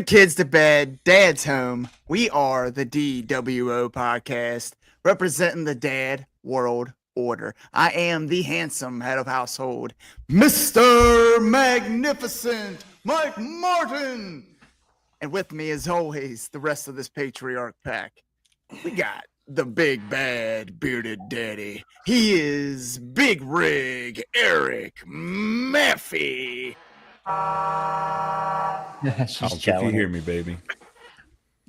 Kids to bed, dad's home. We are the dWo podcast, representing the dad world order. I am the handsome head of household, Mr. Magnificent Mike Martin. And with me, as always, the rest of this patriarch pack. We got the big bad bearded daddy. He is Big Rig Eric Maffey. If you hear me, baby.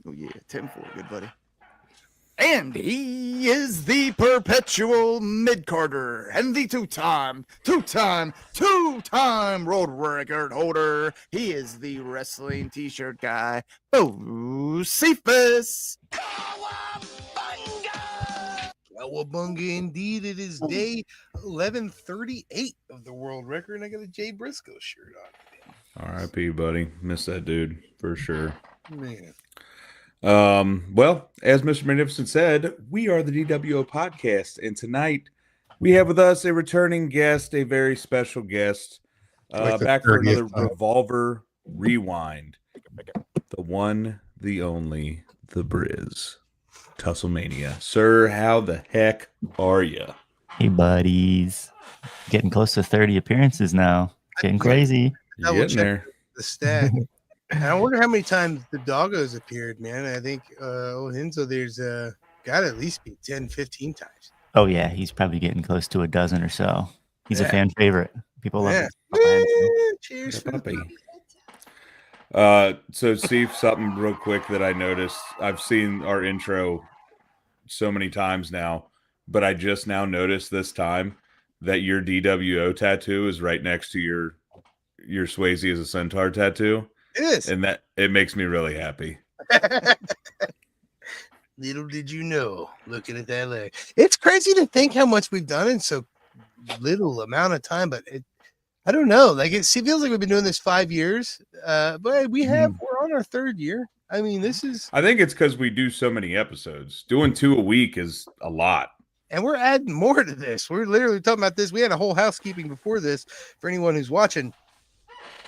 Oh yeah, 10-4, good buddy. And he is the perpetual mid-carder and the two-time world record holder. He is the wrestling t-shirt guy, Cephas. Cowabunga indeed. It is day 1138 of the world record, and I got a Jay Briscoe shirt on. R.I.P., buddy. Miss that dude for sure. Man. Well, as Mr. Magnificent said, we are the dWo podcast, and tonight we have with us a returning guest, a very special guest, back for another Revolver Rewind. The one, the only, the Brizz Tusslemania. Sir, how the heck are you? Hey, buddies. Getting close to 30 appearances now. Getting crazy. You're getting there. The stat. I wonder how many times the doggos appeared, man. I think Hinzo there's got to at least be 10, 15 times. Oh, yeah. He's probably getting close to a dozen or so. He's a fan favorite. People love it. Cheers. Puppy. So Steve, something real quick that I noticed. I've seen our intro so many times now, but I just now noticed this time that your dWo tattoo is right next to your Swayze as a centaur tattoo. It is. And that it makes me really happy. Little did you know, looking at that leg. It's crazy to think how much we've done in so little amount of time, but I don't know. Like it feels like we've been doing this 5 years. But we're on our third year. I mean, I think it's because we do so many episodes. Doing 2 a week is a lot. And we're adding more to this. We're literally talking about this. We had a whole housekeeping before this for anyone who's watching.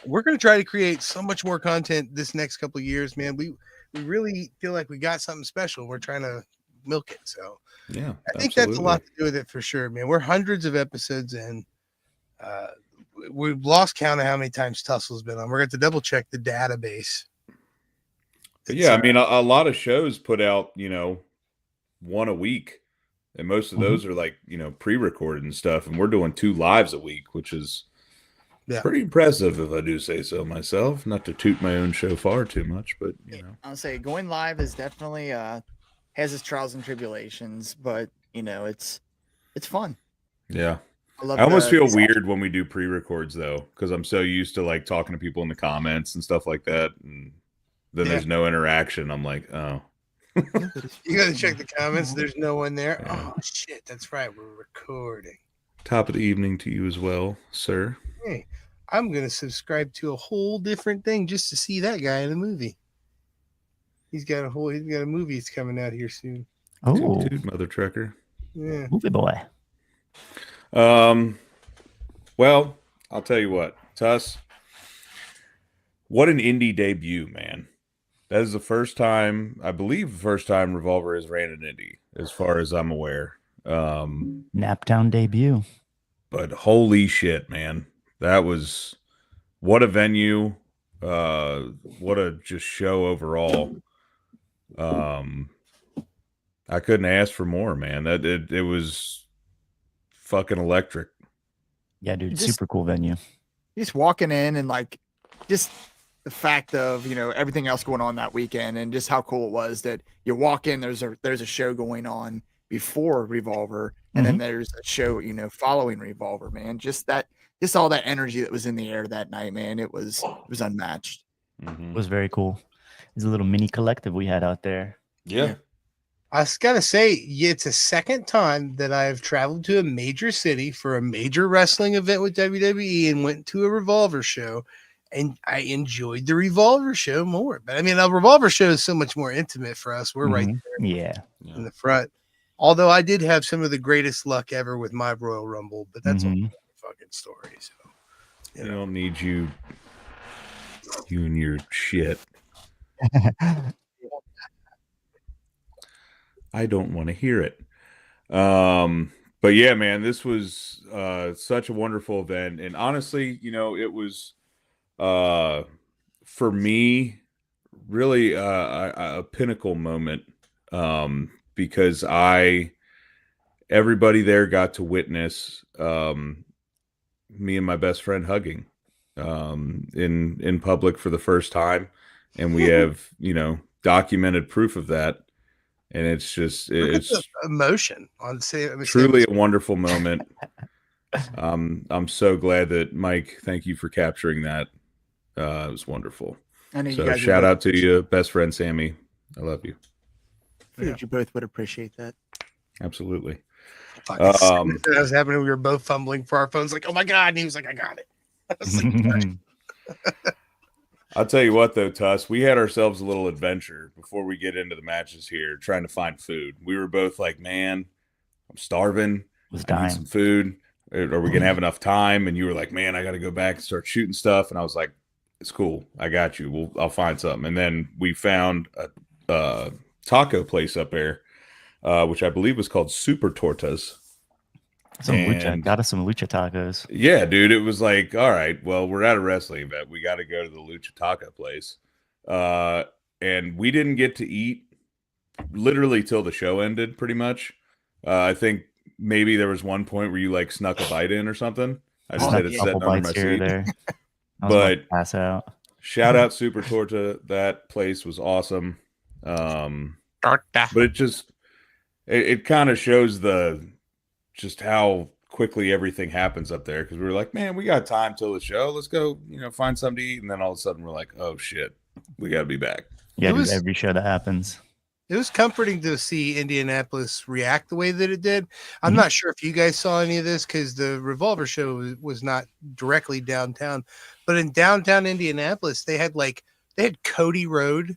We're going to try to create so much more content this next couple of years, man. We really feel like we got something special. We're trying to milk it. So yeah, I think that's a lot to do with it for sure, man. We're hundreds of episodes in. We've lost count of how many times Tussle's been on. We're going to double check the database. Yeah, I mean, a lot of shows put out, one a week. And most of those are like, pre-recorded and stuff. And we're doing 2 lives a week, which is pretty impressive, if I do say so myself. Not to toot my own show far too much, but, I'll say going live is definitely has its trials and tribulations, but, it's fun. Yeah. I almost feel weird when we do pre-records, though, because I'm so used to, like, talking to people in the comments and stuff like that. And then there's no interaction. I'm like, oh. You got to check the comments. There's no one there. Yeah. Oh, shit. That's right. We're recording. Top of the evening to you as well, sir. Hey, I'm going to subscribe to a whole different thing just to see that guy in the movie. He's got a movie that's coming out here soon. Oh, dude, mother trucker. Yeah. Movie boy. Well, I'll tell you what, Tuss, what an indie debut, man. That is the first time Revolver has ran an indie, as far as I'm aware. Naptown debut. But holy shit, man. That was what a venue. What a just show overall. I couldn't ask for more, man. That it was fucking electric. Yeah, dude, Just- super cool venue. Just walking in and like just the fact of everything else going on that weekend and just how cool it was that you walk in, there's a show going on before Revolver, and then there's a show following Revolver, man. Just all that energy that was in the air that night, man. It was unmatched. It was very cool. It's a little mini collective we had out there. Yeah. I was gotta say, it's a second time that I've traveled to a major city for a major wrestling event with WWE and went to a Revolver show, and I enjoyed the Revolver show more. But I mean, a Revolver show is so much more intimate for us. We're right there in the front. Although I did have some of the greatest luck ever with my Royal Rumble, but that's a fucking story. So I don't need you and your shit. I don't want to hear it. But yeah, man, this was such a wonderful event. And honestly, it was for me really a pinnacle moment because everybody there got to witness me and my best friend hugging in public for the first time. And we have, documented proof of that. And it's just it's emotion on truly a wonderful moment. I'm so glad that Mike, thank you for capturing that. It was wonderful. So shout out to you, best friend Sammy. I love you. You both would appreciate that. Absolutely. That was happening. We were both fumbling for our phones, like, oh my God. And he was like, I got it. I was like, I'll tell you what, though, Tuss, we had ourselves a little adventure before we get into the matches here, trying to find food. We were both like, man, I'm starving. I need some food. Are we going to have enough time? And you were like, man, I got to go back and start shooting stuff. And I was like, it's cool. I got you. I'll find something. And then we found a taco place up there, which I believe was called Super Tortas. Got us some lucha tacos. Yeah, dude. It was like, all right, well, we're at a wrestling event. We got to go to the lucha taco place. And we didn't get to eat literally till the show ended, pretty much. I think maybe there was one point where you like snuck a bite in or something. I just had it sitting under my seat. There. But pass out. Shout out Super Torta. That place was awesome. But it kind of shows just how quickly everything happens up there, because we were like, man, we got time till the show. Let's go, find something to eat. And then all of a sudden we're like, oh shit, we got to be back. Yeah, every show that happens. It was comforting to see Indianapolis react the way that it did. I'm not sure if you guys saw any of this because the Revolver show was not directly downtown, but in downtown Indianapolis, they had Cody Road,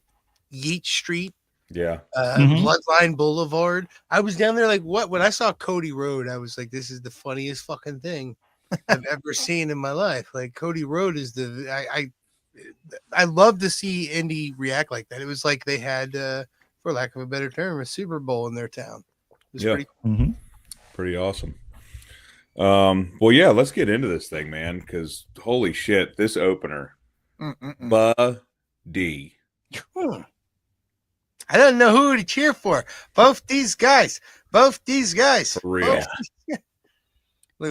Yeat Street, Bloodline Boulevard. I was down there like, what? When I saw Cody Road, I was like, this is the funniest fucking thing I've ever seen in my life. Like, Cody Road is I love to see Indy react like that. It was like they had, for lack of a better term, a Super Bowl in their town. It was pretty awesome. Well, yeah, let's get into this thing, man, because holy shit, this opener, buddy. I don't know who to cheer for. Both these guys. For real. We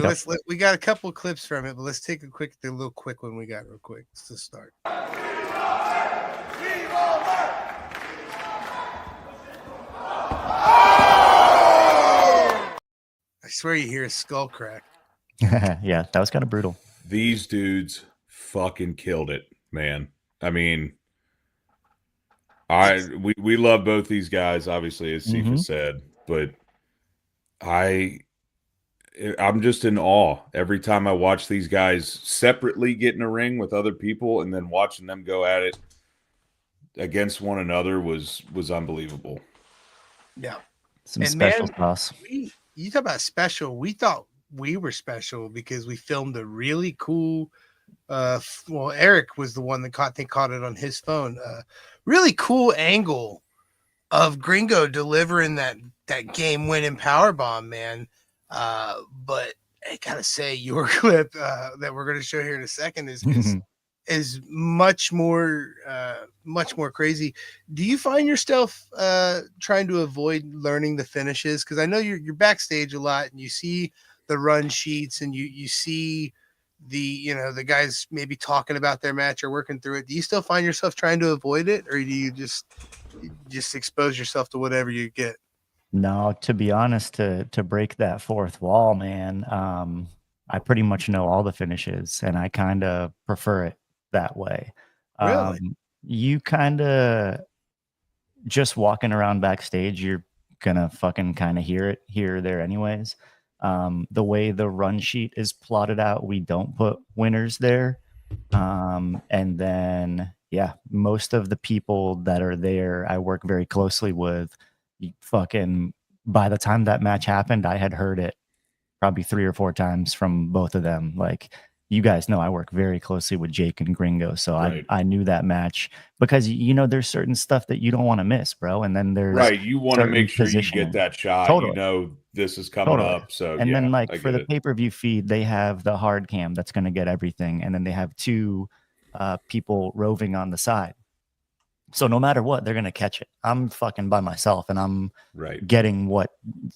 got a couple of clips from it, but let's take the little quick one we got real quick to start. I swear you hear a skull crack. Yeah, that was kind of brutal. These dudes fucking killed it, man. I mean, we love both these guys, obviously, as Sifa said, but I'm just in awe every time I watch these guys separately get in a ring with other people, and then watching them go at it against one another was unbelievable. Yeah, some special sauce. You talk about special. We thought we were special because we filmed a really cool. Eric was the one that caught it on his phone. Really cool angle of Gringo delivering that game-winning powerbomb, man. But I gotta say, your clip that we're going to show here in a second is is much more crazy. Do you find yourself trying to avoid learning the finishes? Because I know you're backstage a lot and you see the run sheets and you see the guys maybe talking about their match or working through it. Do you still find yourself trying to avoid it, or do you just expose yourself to whatever you get? No, to be honest, to break that fourth wall, man, I pretty much know all the finishes and I kind of prefer it that way. Really? You kind of just walking around backstage, you're gonna fucking kind of hear it here or there anyways. The way the run sheet is plotted out, we don't put winners there. And then, yeah, most of the people that are there, I work very closely with. Fucking, by the time that match happened, I had heard it probably 3 or 4 times from both of them. Like, you guys know I work very closely with Jake and Gringo, so Right. I knew that match because there's certain stuff that you don't want to miss, bro. And then there's right. You want to certain make sure you positioning. get that shot. Totally. You know this is coming Totally. up. So And yeah, then I like for get the it. pay-per-view feed, they have the hard cam that's going to get everything, and then they have 2 people roving on the side. So no matter what, they're going to catch it. I'm fucking by myself, and I'm Right. getting what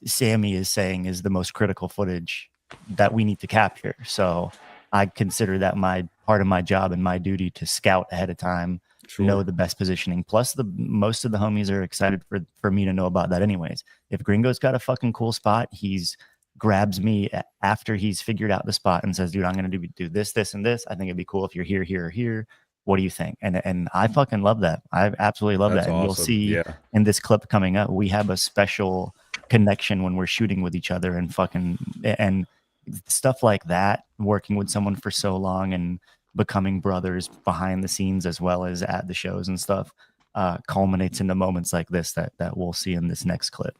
Sammy is saying is the most critical footage that we need to capture. So I consider that my part of my job and my duty to scout ahead of time, Sure. know the best positioning. Plus, most of the homies are excited for me to know about that anyways. If Gringo's got a fucking cool spot, he's grabs me after he's figured out the spot and says, dude, I'm going to do this, this, and this. I think it'd be cool if you're here, here, or here. What do you think? And I fucking love that. I absolutely love That's that. And you'll awesome. see Yeah. in this clip coming up, we have a special connection when we're shooting with each other and stuff like that, working with someone for so long and becoming brothers behind the scenes as well as at the shows and stuff, culminates into moments like this that we'll see in this next clip.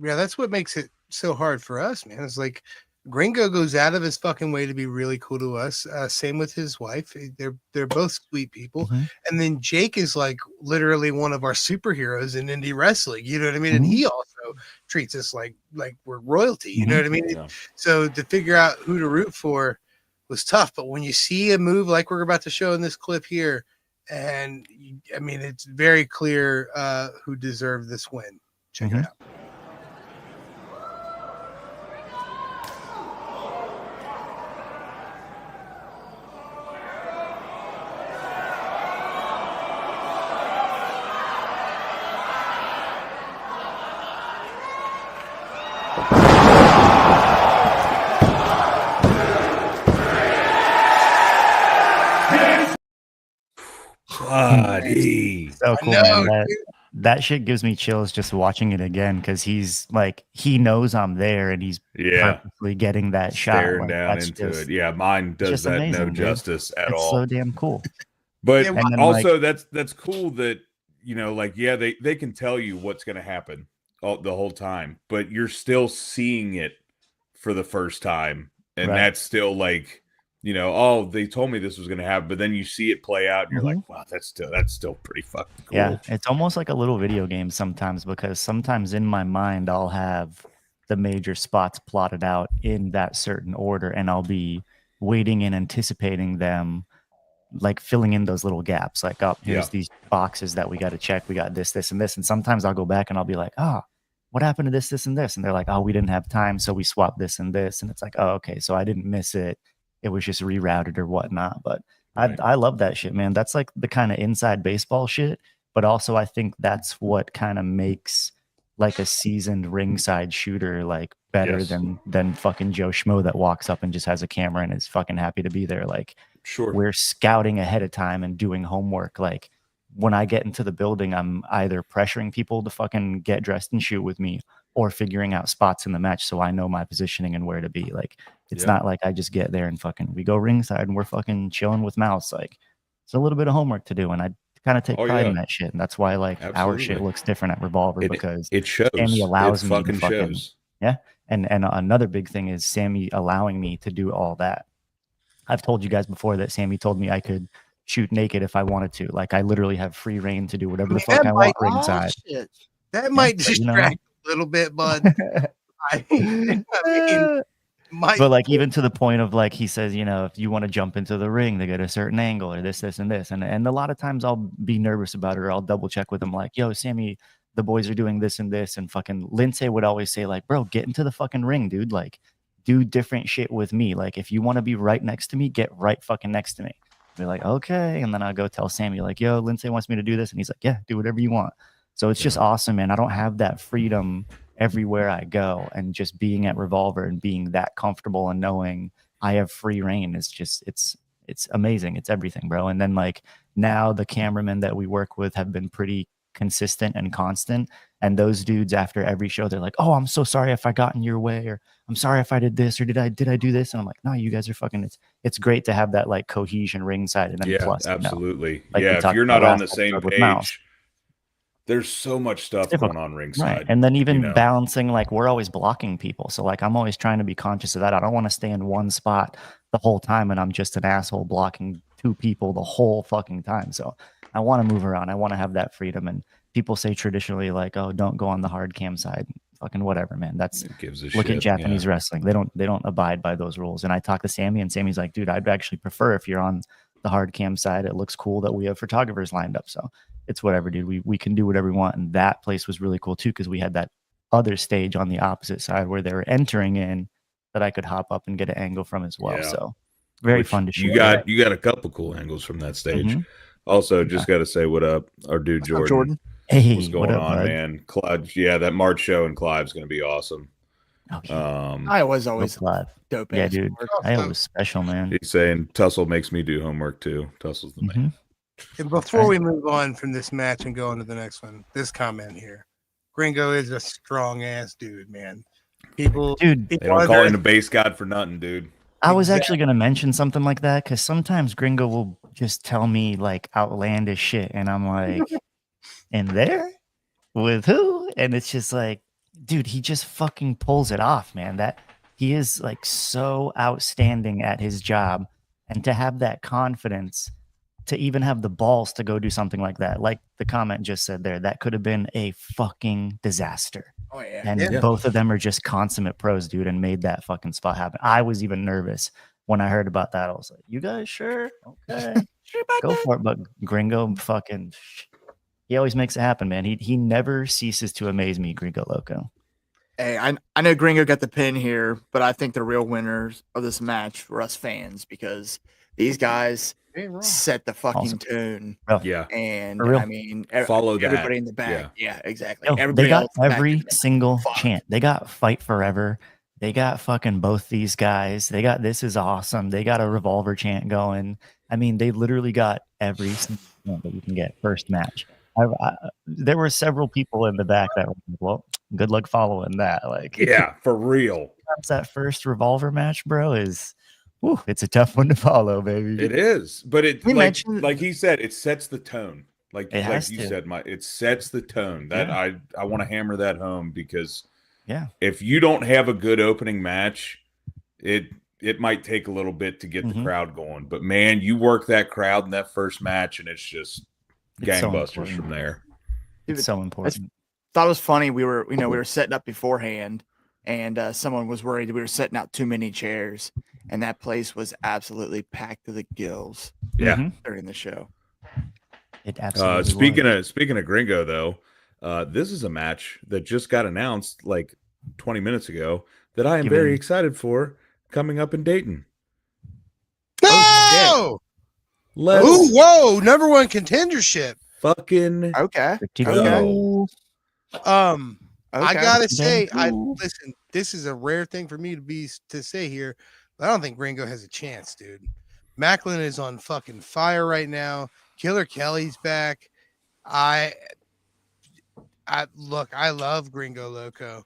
Yeah, that's what makes it so hard for us, man. It's like Gringo goes out of his fucking way to be really cool to us. Same with his wife. They're both sweet people. Mm-hmm. And then Jake is like literally one of our superheroes in indie wrestling. You know what I mean? And he also treats us like we're royalty. You know what I mean? Yeah. So to figure out who to root for was tough. But when you see a move like we're about to show in this clip here, and I mean, it's very clear who deserved this win. Check it out. Buddy. So cool, man. That shit gives me chills just watching it again because he's like, he knows I'm there and he's purposely getting that staring shot. down into it. Yeah, mine does that amazing, no justice at it's all. So damn cool. But also, like, that's cool that like they can tell you what's going to happen the whole time, but you're still seeing it for the first time, and that's still like. Oh, they told me this was going to happen, but then you see it play out and you're like, wow, that's still pretty fucking cool. Yeah, it's almost like a little video game sometimes, because sometimes in my mind I'll have the major spots plotted out in that certain order and I'll be waiting and anticipating them, like filling in those little gaps, like, oh, here's these boxes that we got to check. We got this, this, and this. And sometimes I'll go back and I'll be like, oh, what happened to this, this, and this? And they're like, oh, we didn't have time, so we swapped this and this. And it's like, oh, okay, so I didn't miss it. It was just rerouted or whatnot. But I love that shit, man. That's like the kind of inside baseball shit. But also I think that's what kind of makes like a seasoned ringside shooter like better than fucking Joe Schmo that walks up and just has a camera and is fucking happy to be there. Like, we're scouting ahead of time and doing homework. Like, when I get into the building, I'm either pressuring people to fucking get dressed and shoot with me or figuring out spots in the match so I know my positioning and where to be. Like, it's not like I just get there and fucking we go ringside and we're fucking chilling with Mouse. Like, it's a little bit of homework to do, and I kind of take pride in that shit. And that's why like our shit looks different at Revolver, because it shows. Sammy allows me fucking to fucking shows. And another big thing is Sammy allowing me to do all that. I've told you guys before that Sammy told me I could shoot naked if I wanted to. Like, I literally have free reign to do whatever the fuck I want ringside. That might distract a little bit, bud. I mean, But like even to the point of like he says, you know, if you want to jump into the ring, they get a certain angle or this, and this. And a lot of times I'll be nervous about it or I'll double check with him like, yo, Sammy, the boys are doing this and this. And fucking Lindsay would always say, like, bro, get into the fucking ring, dude. Like, do different shit with me. Like, if you want to be right next to me, get right fucking next to me. Be like, okay. And then I'll go tell Sammy, like, yo, Lindsay wants me to do this. And he's like, yeah, do whatever you want. So it's just awesome, man. I don't have that freedom everywhere I go, and just being at Revolver and being that comfortable and knowing I have free reign is just it's amazing. It's everything, bro. And then like now the cameramen that we work with have been pretty consistent and constant, and those dudes after every show they're like, oh, I'm so sorry if I got in your way, or I'm sorry if I did this, or did I do this? And I'm like, no, you guys are fucking it's great to have that like cohesion ringside. And then plus, absolutely, you know, like if you're not on the same page, there's so much stuff going on ringside. Right. And then even balancing, like we're always blocking people. So like I'm always trying to be conscious of that. I don't want to stay in one spot the whole time and I'm just an asshole blocking two people the whole fucking time. So I want to move around. I want to have that freedom. And people say traditionally like, oh, don't go on the hard cam side. Fucking whatever, man. That's look at Japanese wrestling. They don't abide by those rules. And I talk to Sammy and Sammy's like, dude, I'd actually prefer if you're on the hard cam side. It looks cool that we have photographers lined up. So it's whatever, dude. We can do whatever we want. And that place was really cool too, because we had that other stage on the opposite side where they were entering in that I could hop up and get an angle from as well. So very fun to shoot. You got a couple cool angles from that stage. Also, just got to say what up, our dude Jordan. Hey, what's going on, bud? Man? Clive, that March show in Clive's going to be awesome. Okay. I was always dope. Yeah, dude. I was special, man. He's saying Tussle makes me do homework too. Tussle's the man. And before we move on from this match and go on to the next one, this comment here. Gringo is a strong ass dude, man. They don't call him the base god for nothing, dude. I was actually going to mention something like that because sometimes Gringo will just tell me like outlandish shit. And I'm like, in there? With who? And it's just like, dude, he just fucking pulls it off, man. That he is like so outstanding at his job. And to have that confidence to even have the balls to go do something like that, like the comment just said there, that could have been a fucking disaster. Oh yeah. And both of them are just consummate pros, dude, and made that fucking spot happen. I was even nervous when I heard about that. I was like, you guys sure? Okay. Go for it. But Gringo fucking, he always makes it happen, man. He never ceases to amaze me, Gringo Loco. Hey, I know Gringo got the pin here, but I think the real winners of this match were us fans, because these guys set the fucking tune. Yeah. And I mean, everybody in the back. Yeah, exactly. They got every single chant. They got Fight Forever. They got fucking both these guys. They got This Is Awesome. They got a Revolver chant going. I mean, they literally got every single chant that you can get first match. There were several people in the back that were like, well, good luck following that. Like, yeah, for real. That first Revolver match, bro, it's a tough one to follow, baby. It is, but like he said, it sets the tone. Like you said, it sets the tone. That I want to hammer that home, because if you don't have a good opening match, it might take a little bit to get the crowd going. But man, you work that crowd in that first match, and it's just gangbusters from there. It's so important. Thought it was funny. We were setting up beforehand, and someone was worried that we were setting out too many chairs, and that place was absolutely packed to the gills. Yeah, during the show. It absolutely. Speaking of Gringo, though, this is a match that just got announced like 20 minutes ago that I am very excited for, coming up in Dayton. No! Whoa! Number one contendership. Fucking okay. I gotta say, listen. This is a rare thing for me to say here, but I don't think Gringo has a chance, dude. Macklin is on fucking fire right now. Killer Kelly's back. I love Gringo Loco.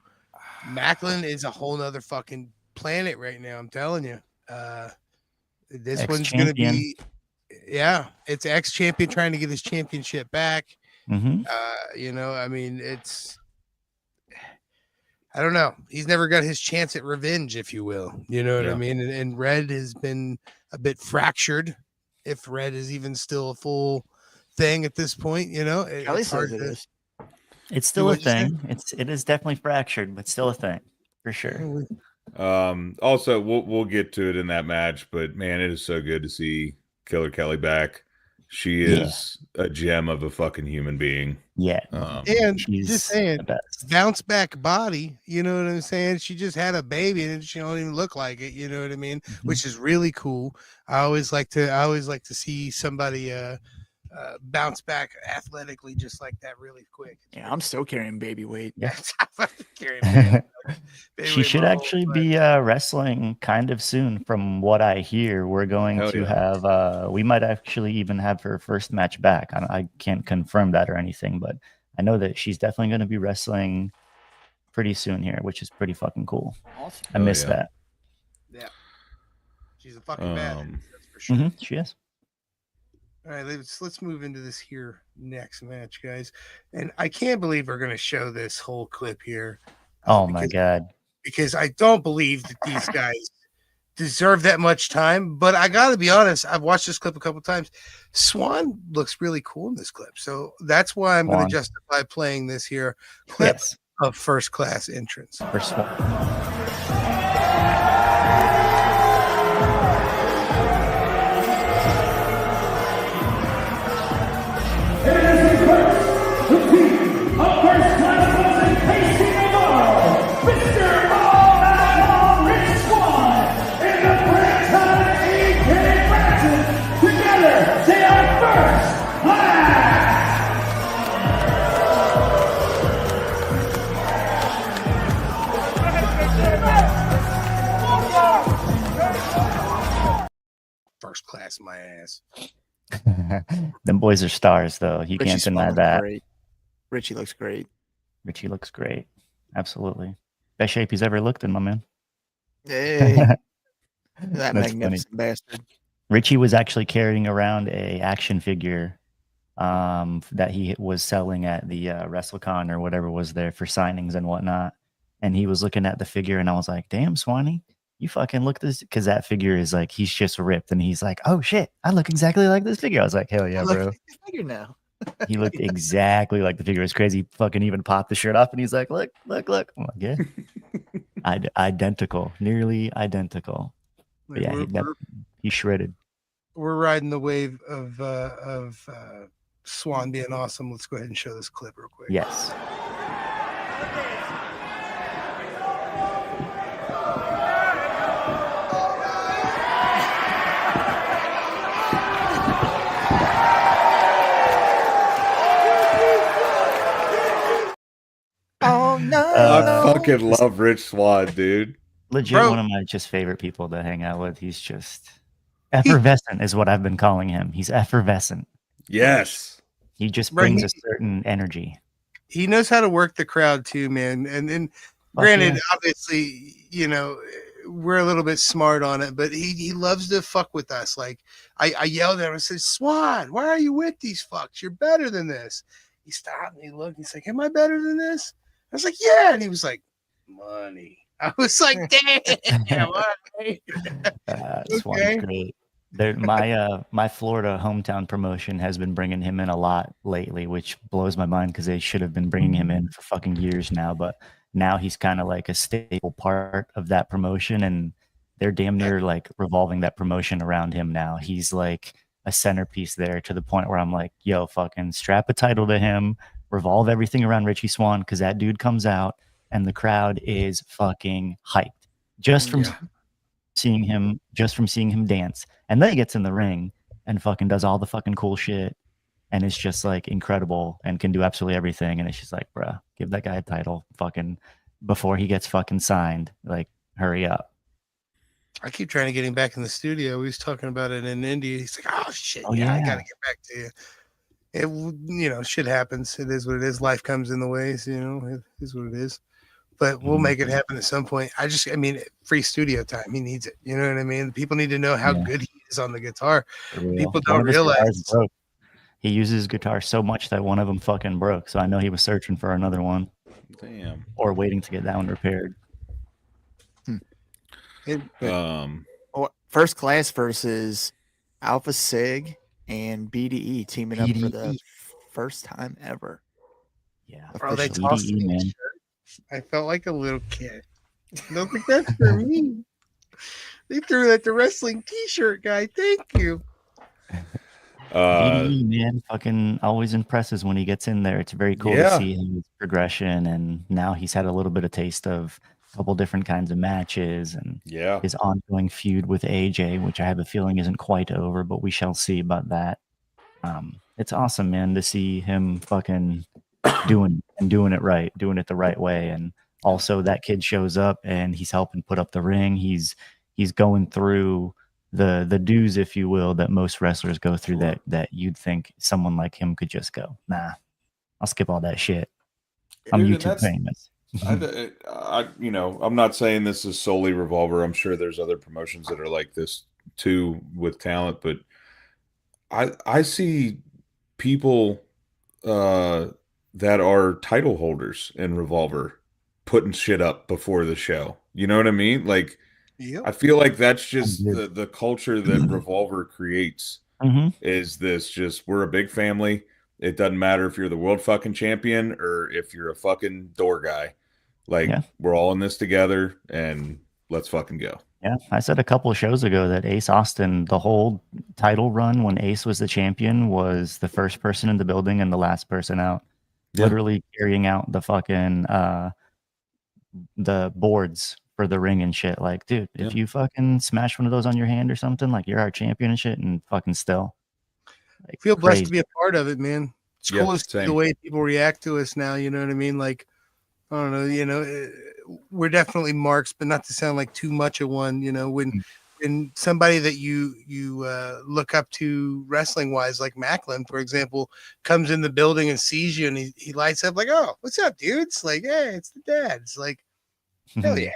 Macklin is a whole nother fucking planet right now. I'm telling you. This one's gonna be, it's ex-champion trying to get his championship back. I mean, I don't know. He's never got his chance at revenge, if you will. You know what I mean? And Red has been a bit fractured, if Red is even still a full thing at this point. Kelly says it is. It's still a thing. It is definitely fractured, but still a thing for sure. Also, we'll get to it in that match, but man, it is so good to see Killer Kelly back. She is a gem of a fucking human being. Yeah. And She's just saying, the best. bounce back body. You know what I'm saying? She just had a baby and she don't even look like it. You know what I mean? Which is really cool. I always like to see somebody bounce back athletically just like that really quick. Yeah, I'm still carrying baby weight. Yeah. Baby She weight should my whole actually life. be wrestling kind of soon, from what I hear. We're going Hell to yeah. have we might actually even have her first match back. I can't confirm that or anything, but I know that she's definitely going to be wrestling pretty soon here, which is pretty fucking cool. Awesome. I miss that. Yeah. She's a fucking badass, that's for sure. She is. All right, let's move into this here next match, guys. And I can't believe we're going to show this whole clip here. Oh my god. Because I don't believe that these guys deserve that much time. But I got to be honest, I've watched this clip a couple times. Swan looks really cool in this clip. So that's why I'm going to justify playing this here clip of First Class entrance. For Swan. First Class, my ass. Them boys are stars, though. You can't deny that. Great. Richie looks great. Richie looks great. Absolutely. Best shape he's ever looked in, my man. Hey. That magnificent bastard. Richie was actually carrying around a action figure that he was selling at the WrestleCon or whatever was there for signings and whatnot. And he was looking at the figure, and I was like, damn, Swanee, you fucking look this, because that figure is like, he's just ripped, and he's like, oh shit, I look exactly like this figure. I was like, hell yeah, bro. Figure now. He looked exactly like the figure. It was crazy. He fucking even popped the shirt off, and he's like, look. I'm like, yeah. Identical, nearly identical. But yeah, he shredded. We're riding the wave of Swan being awesome. Let's go ahead and show this clip real quick. Yes. Oh no! I fucking love Rich Swan, dude. Legit, one of my just favorite people to hang out with. He's just effervescent, is what I've been calling him. He's effervescent. Yes. He just brings a certain energy. He knows how to work the crowd too, man. And then, granted, obviously, you know, we're a little bit smart on it, but he loves to fuck with us. Like I yelled at him and said, Swan, why are you with these fucks? You're better than this. He stopped and he looked. He's like, am I better than this? I was like, yeah. And he was like, money. I was like, damn. Swan's great. My Florida hometown promotion has been bringing him in a lot lately, which blows my mind because they should have been bringing him in for fucking years now. But now he's kind of like a staple part of that promotion, and they're damn near like revolving that promotion around him now. He's like a centerpiece there, to the point where I'm like, yo, fucking strap a title to him, revolve everything around Richie Swan, because that dude comes out and the crowd is fucking hyped just from seeing him dance. And then he gets in the ring and fucking does all the fucking cool shit, and it's just like incredible and can do absolutely everything. And it's just like, bruh, give that guy a title fucking before he gets fucking signed. Like, hurry up. I keep trying to get him back in the studio. We was talking about it in India. He's like, oh shit, I gotta get back to you. It, you know, shit happens. It is what it is. Life comes in the ways, you know, it is what it is. But we'll make it happen at some point. I mean, free studio time. He needs it. You know what I mean? People need to know how good he is on the guitar. People don't realize. He uses his guitar so much that one of them fucking broke. So I know he was searching for another one. Damn. Or waiting to get that one repaired. First Class versus Alpha Sig and BDE teaming up for the first time ever. Yeah. Bro, they tossed me, man. I felt like a little kid. Don't think that's for me. They threw that the wrestling T-shirt guy. Thank you. BDE, man, fucking always impresses when he gets in there. It's very cool to see his progression, and now he's had a little bit of taste of a couple different kinds of matches, and his ongoing feud with AJ, which I have a feeling isn't quite over, but we shall see about that. It's awesome, man, to see him fucking doing it right, doing it the right way, and also that kid shows up and he's helping put up the ring. He's going through the dues, if you will, that most wrestlers go through, that you'd think someone like him could just go, nah, I'll skip all that shit. I'm YouTube famous. I'm not saying this is solely Revolver. I'm sure there's other promotions that are like this too with talent, but I see people that are title holders in Revolver putting shit up before the show. You know what I mean? Like, I feel like that's just the culture that Revolver creates. Is this just, we're a big family. It doesn't matter if you're the world fucking champion or if you're a fucking door guy. Like, we're all in this together and let's fucking go. Yeah, I said a couple of shows ago that Ace Austin, the whole title run when Ace was the champion, was the first person in the building and the last person out. Literally carrying out the fucking the boards for the ring and shit. Like, dude, if you fucking smash one of those on your hand or something, like, you're our champion and shit, and fucking still. Like, feel blessed to be a part of it, man. It's cool to see the way people react to us now. You know what I mean? Like, I don't know, you know, we're definitely marks, but not to sound like too much of one. You know, when somebody that you look up to wrestling wise, like Macklin, for example, comes in the building and sees you and he lights up like, oh, what's up, dude? It's like, hey, it's the dad. It's like, hell yeah.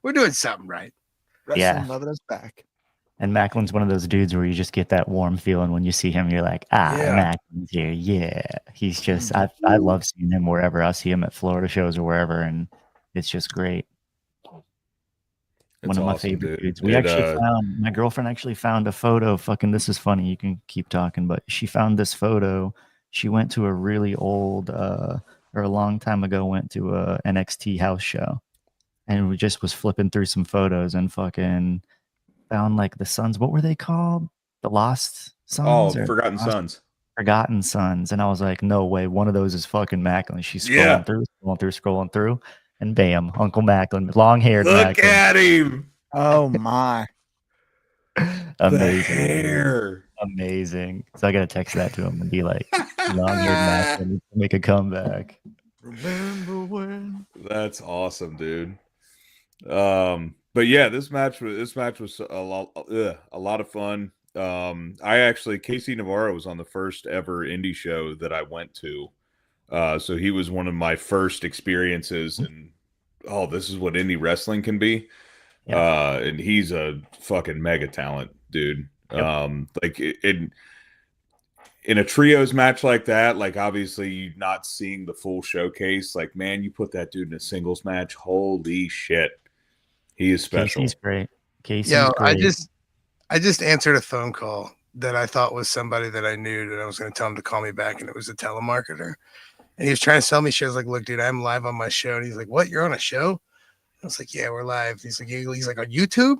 We're doing something right. Wrestling loving us back. And Macklin's one of those dudes where you just get that warm feeling when you see him. You're like, Macklin's here. Yeah. He's just, I love seeing him wherever. I see him at Florida shows or wherever, and it's just great. One of my favorite dudes. We actually found, my girlfriend actually found a photo. Fucking, this is funny. You can keep talking, but she found this photo. She went to a really old, or a long time ago, went to a NXT house show. And we just was flipping through some photos and fucking found like the Sons. What were they called? The Lost Sons? Oh, Forgotten Sons. Forgotten Sons. And I was like, no way. One of those is fucking Macklin. She's scrolling through. And bam, Uncle Macklin, long-haired Look at him. Oh, my. Amazing. The hair. Amazing. So I got to text that to him and be like, long-haired Macklin, make a comeback. Remember when? That's awesome, dude. But yeah, this match was a lot of fun. I actually, Casey Navarro was on the first ever indie show that I went to. So he was one of my first experiences, and this is what indie wrestling can be. Yeah. And he's a fucking mega talent, dude. Yep. Like in a trios match like that, like obviously you're not seeing the full showcase. Like, man, you put that dude in a singles match, holy shit. He is special. Casey's great. Great. I just answered a phone call that I thought was somebody that I knew, that I was going to tell him to call me back, and it was a telemarketer. And he was trying to sell me shit. I was like, look, dude, I'm live on my show. And he's like, what? You're on a show? I was like, yeah, we're live. He's like, on YouTube?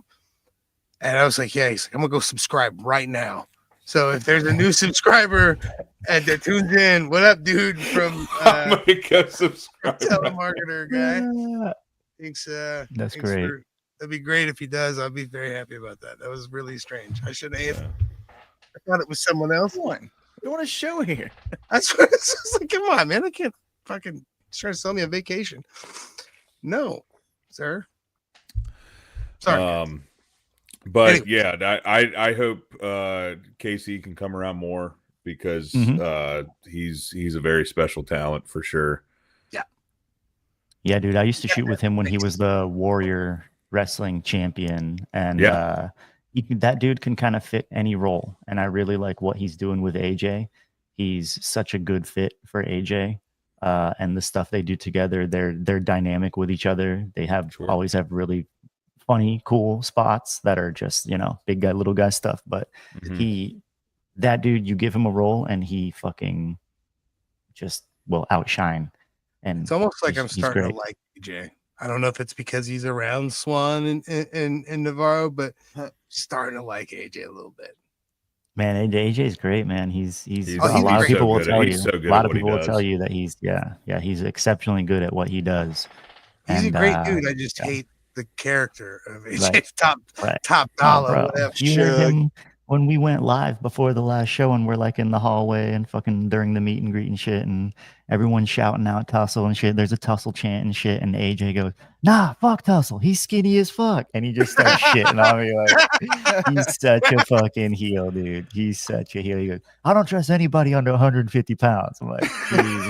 And I was like, yeah. He's like, I'm going to go subscribe right now. So if there's a new subscriber that tunes in, what up, dude? From I'm gonna go subscribe. Telemarketer guy. Thanks. That's great. That'd be great if he does. I'll be very happy about that. That was really strange. I should have. I thought it was someone else. We want a show here. That's what it's like. Come on, man. I can't fucking try to sell me a vacation. No, sir. Sorry. But anyway. Yeah, I hope Casey can come around more, because he's a very special talent for sure. Yeah, dude. I used to shoot with him when he was the Warrior Wrestling champion, and that dude can kind of fit any role. And I really like what he's doing with AJ. He's such a good fit for AJ, and the stuff they do together. They're dynamic with each other. They always have really funny, cool spots that are just, big guy, little guy stuff. But that dude, you give him a role and he fucking just will outshine. And it's almost like I'm starting to like AJ. I don't know if it's because he's around Swan and Navarro, but starting to like AJ a little bit. Man, AJ's great, man. He's he's a lot of people so will good. tell you. He's so good A lot at of what he people will does. tell you that he's exceptionally good at what he does. He's a great dude. I just hate the character of AJ. Right. Top dollar, whatever. You heard him when we went live before the last show, and we're like in the hallway and fucking during the meet and greet and shit, and everyone's shouting out Tussle and shit. There's a Tussle chant and shit, and AJ goes, "Nah, fuck Tussle. He's skinny as fuck," and he just starts shitting on me like he's such a fucking heel, dude. He's such a heel. He goes, "I don't trust anybody under 150 pounds." I'm like, "Jeez,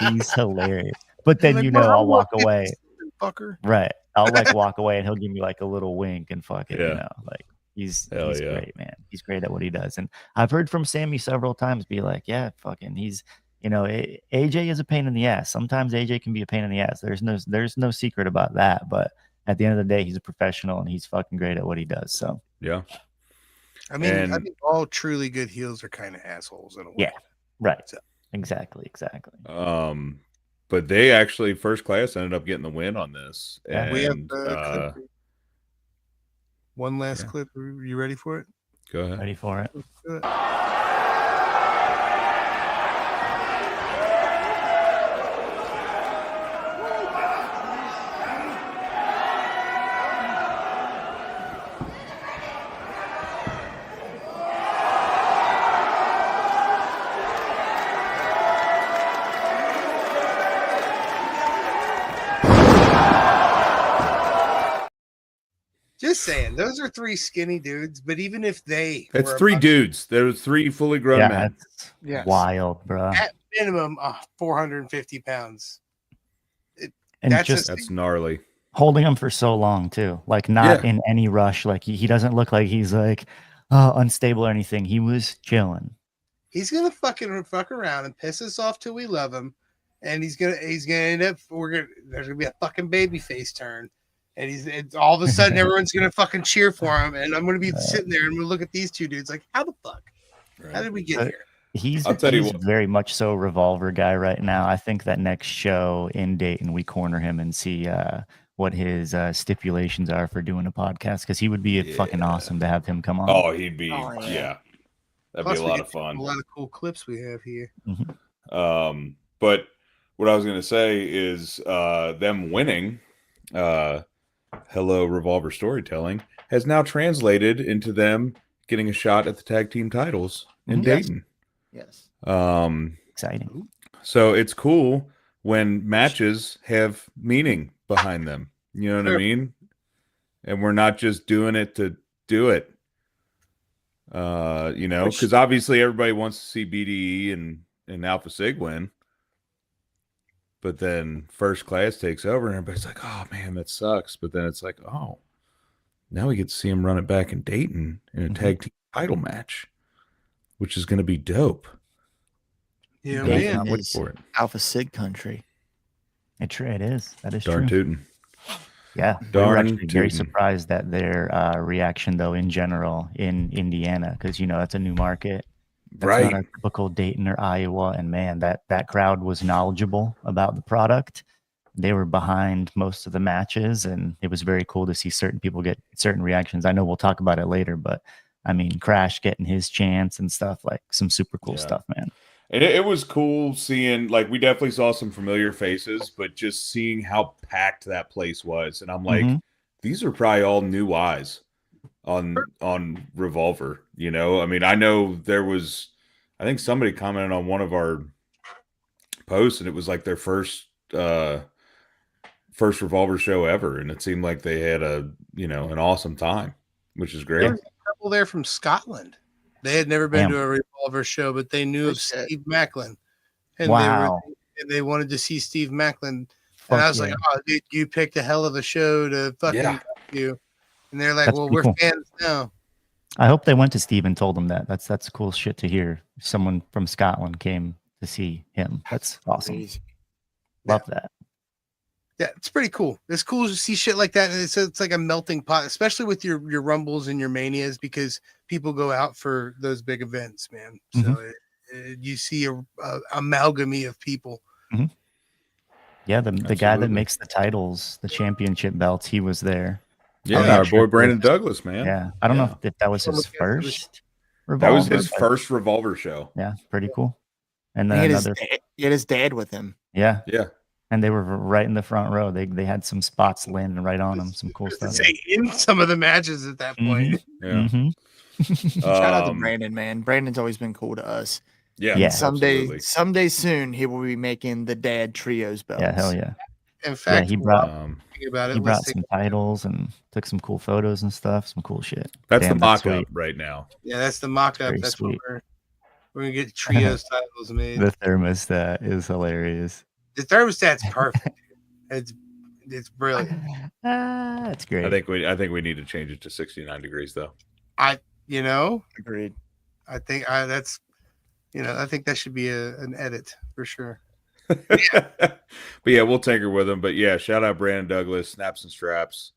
bro." He's hilarious. But then I'll walk away. Fucker. Right. I'll like walk away and he'll give me like a little wink and fucking, like he's great, man. He's great at what he does. And I've heard from Sammy several times be like, yeah, fucking he's, AJ is a pain in the ass. Sometimes AJ can be a pain in the ass. There's no secret about that. But at the end of the day, he's a professional and he's fucking great at what he does. So yeah. I mean, I think all truly good heels are kind of assholes in a way. Yeah. Right. So. Exactly. But they actually, First Class ended up getting the win on this. Yeah, and we have one last clip. Are you ready for it? Go ahead. Ready for it. Let's do it. Just saying, those are three skinny dudes, but even if it's three dudes. There's three fully grown men. That's wild, bro. At minimum, 450 pounds. That's gnarly. Holding him for so long too, like not in any rush. Like he doesn't look like he's like unstable or anything. He was chilling. He's gonna fuck around and piss us off till we love him, and he's gonna end up. There's gonna be a fucking baby face turn. And all of a sudden everyone's gonna fucking cheer for him, and I'm gonna be sitting there and we'll look at these two dudes like, how the fuck? Right. How did we get here? He's very much so a Revolver guy right now. I think that next show in Dayton we corner him and see what his stipulations are for doing a podcast, because he would be fucking awesome to have him come on. Oh, he'd be that'd Plus, be a lot of fun. A lot of cool clips we have here. Mm-hmm. But what I was gonna say is them winning. Hello Revolver Storytelling has now translated into them getting a shot at the tag team titles in Dayton. Yes. Exciting. So it's cool when matches have meaning behind them. You know what I mean? And we're not just doing it to do it. Because obviously everybody wants to see BDE and Alpha Sig win. But then First Class takes over and everybody's like, oh, man, that sucks. But then it's like, oh, now we get to see him run it back in Dayton in a tag team title match, which is going to be dope. Yeah, man. Wait for it. Alpha Sig country. It is. That is Darn true. tootin'. Yeah. We were actually very surprised at their reaction, though, in general in Indiana, because, that's a new market. That's not a typical Dayton or Iowa. And man, that crowd was knowledgeable about the product. They were behind most of the matches, and it was very cool to see certain people get certain reactions. I know we'll talk about it later, but I mean, Crash getting his chance and stuff, like some super cool stuff, man. And it was cool seeing, like, we definitely saw some familiar faces, but just seeing how packed that place was. And I'm like, these are probably all new eyes on Revolver. I mean, I know there was, I think somebody commented on one of our posts, and it was like their first Revolver show ever, and it seemed like they had an awesome time, which is great. There was a couple there from Scotland. They had never been to a Revolver show, but they knew of Steve Macklin, and they wanted to see Steve Macklin. And I was like, "Oh, dude, you picked a hell of a show to fucking do." And they're like, That's "Well, we're cool. fans now." I hope they went to Steve and told him that. That's cool shit to hear. Someone from Scotland came to see him. That's awesome. Amazing. Love that. Yeah, it's pretty cool. It's cool to see shit like that, and it's like a melting pot, especially with your Rumbles and your Manias, because people go out for those big events, man. So you see a amalgamy of people. Yeah, the guy that makes the titles, the championship belts, he was there. Yeah, our boy Brandon Douglas, man. Yeah, I don't know if that was his first Revolver. That was his first Revolver show. Yeah, pretty cool. And then he had his dad with him. Yeah. Yeah. And they were right in the front row. They had some spots landing right on them. Some cool stuff. In some of the matches at that point. Yeah. Shout out to Brandon, man. Brandon's always been cool to us. Yeah. Someday soon he will be making the dad trios belts. Yeah, hell yeah. In fact, he brought some titles and took some cool photos and stuff. Some cool shit. That's the mock-up right now. Yeah, that's the mock-up. That's sweet. What we're gonna get trios titles made. The thermostat is hilarious. The thermostat's perfect. It's brilliant. That's great. I think we need to change it to 69 degrees though. Agreed. I think I think that should be an edit for sure. But yeah, we'll tinker with him. But yeah, shout out Brandon Douglas, Snaps and Straps.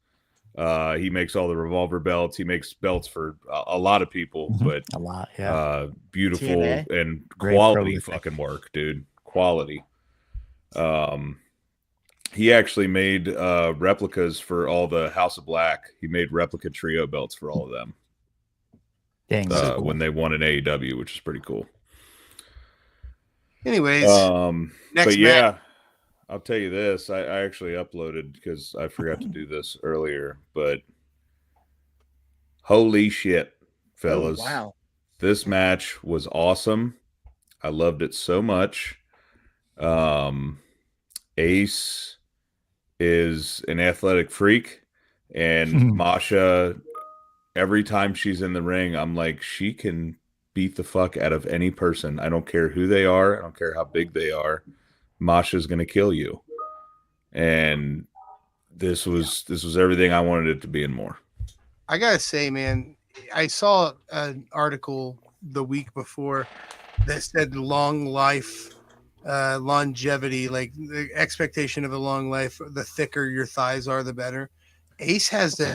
He makes all the Revolver belts. He makes belts for a lot of people, but a lot, yeah. Beautiful TNA. And quality fucking work, dude. Quality. He actually made replicas for all the House of Black. He made replica trio belts for all of them. Dang, cool. When they won an AEW, which is pretty cool. Anyways, but yeah, I'll tell you this. I actually uploaded because I forgot to do this earlier, but holy shit, fellas. Oh, wow. This match was awesome. I loved it so much. Ace is an athletic freak, and Masha, every time she's in the ring, I'm like, she can beat the fuck out of any person. I don't care who they are. I don't care how big they are. Masha's gonna kill you. And this was everything I wanted it to be and more. I gotta say, man, I saw an article the week before that said long life, longevity, like the expectation of a long life, the thicker your thighs are, the better. Ace has to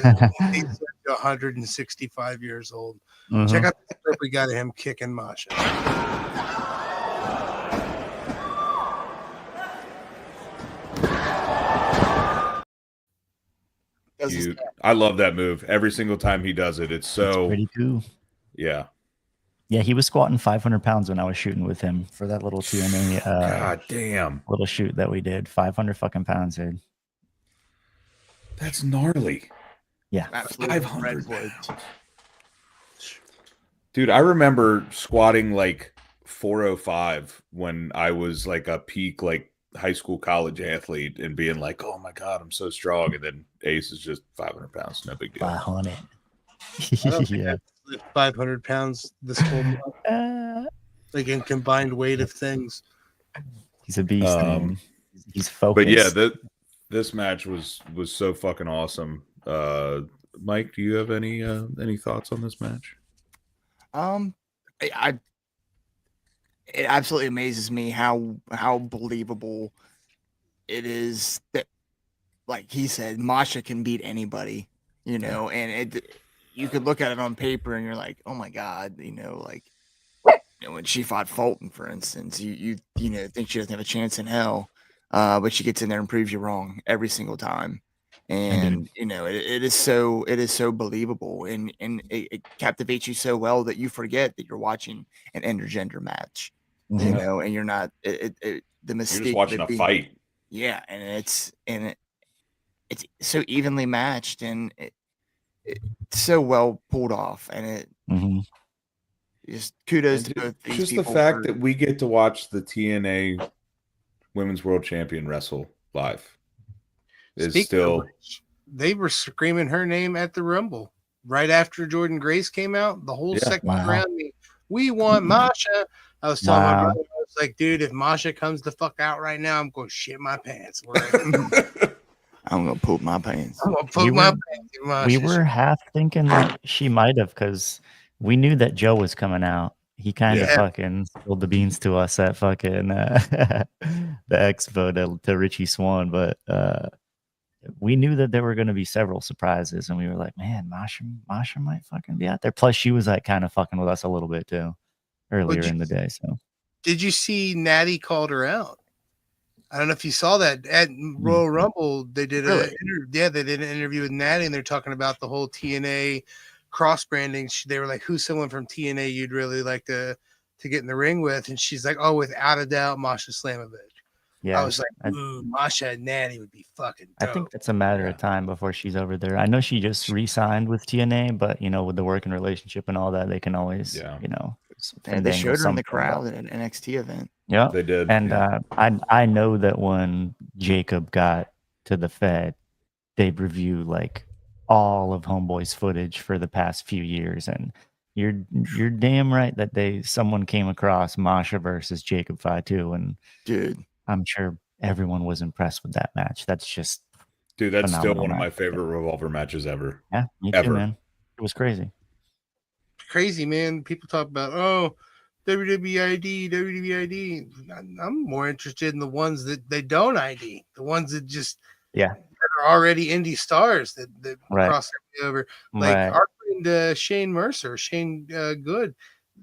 165 years old. Check out the clip we got of him kicking Masha. Dude, I love that move. Every single time he does it, it's pretty cool. Yeah. Yeah, he was squatting 500 pounds when I was shooting with him for that little TNA God damn little shoot that we did. 500 fucking pounds, dude. That's gnarly. Yeah. 500. Dude, I remember squatting like 405 when I was like a peak like high school college athlete and being like, oh my God, I'm so strong. And then Ace is just 500 pounds. No big deal. 500. Yeah. 500 pounds this whole month. Like in combined weight of things. He's a beast, man. He's focused. But yeah, this match was so fucking awesome. Mike, do you have any thoughts on this match? It absolutely amazes me how believable it is that, like he said, Masha can beat anybody, and you could look at it on paper and you're like, oh my God, when she fought Fulton, for instance, you think she doesn't have a chance in hell, but she gets in there and proves you wrong every single time. And it is so believable, and it captivates you so well that you forget that you're watching an intergender match, and you're not the mystique. You're just watching a fight. Yeah, and it's so evenly matched, and it's so well pulled off, and it just kudos to both these just people. The fact that we get to watch the TNA Women's World Champion wrestle live. They were screaming her name at the Rumble right after Jordan Grace came out. The whole second round, we want Masha. I was telling my brother, I was like, dude, if Masha comes the fuck out right now, I'm going to shit my pants. I'm going to poop my pants. I'm going to poop my pants. We were half thinking that she might have, because we knew that Joe was coming out. He kind of fucking spilled the beans to us at fucking the expo to Richie Swan, but we knew that there were going to be several surprises, and we were like, man, Masha might fucking be out there. Plus, she was like kind of fucking with us a little bit too earlier in the day. So, did you see Natty called her out? I don't know if you saw that at Royal Rumble. They did they did an interview with Natty, and they're talking about the whole TNA cross branding. They were like, "Who's someone from TNA you'd really like to get in the ring with?" And she's like, "Oh, without a doubt, Masha Slamovich." Yeah, I was like, "Ooh, Masha and Natty would be fucking dope." I think it's a matter of time before she's over there. I know she just re-signed with TNA, but with the working relationship and all that, they can always, and they showed her in the crowd up. at an NXT event. Yeah, they did. And I know that when Jacob got to the Fed, they review like all of Homeboy's footage for the past few years, and you're damn right that someone came across Masha versus Jacob Fatu, and dude, I'm sure everyone was impressed with that match. That's just that's still one of my favorite Revolver matches ever. Yeah, me too, man. It was crazy. Crazy, man. People talk about WWE ID. I'm more interested in the ones that they don't ID, the ones that just that are already indie stars that cross over. Like our friend Shane Mercer, Shane Good.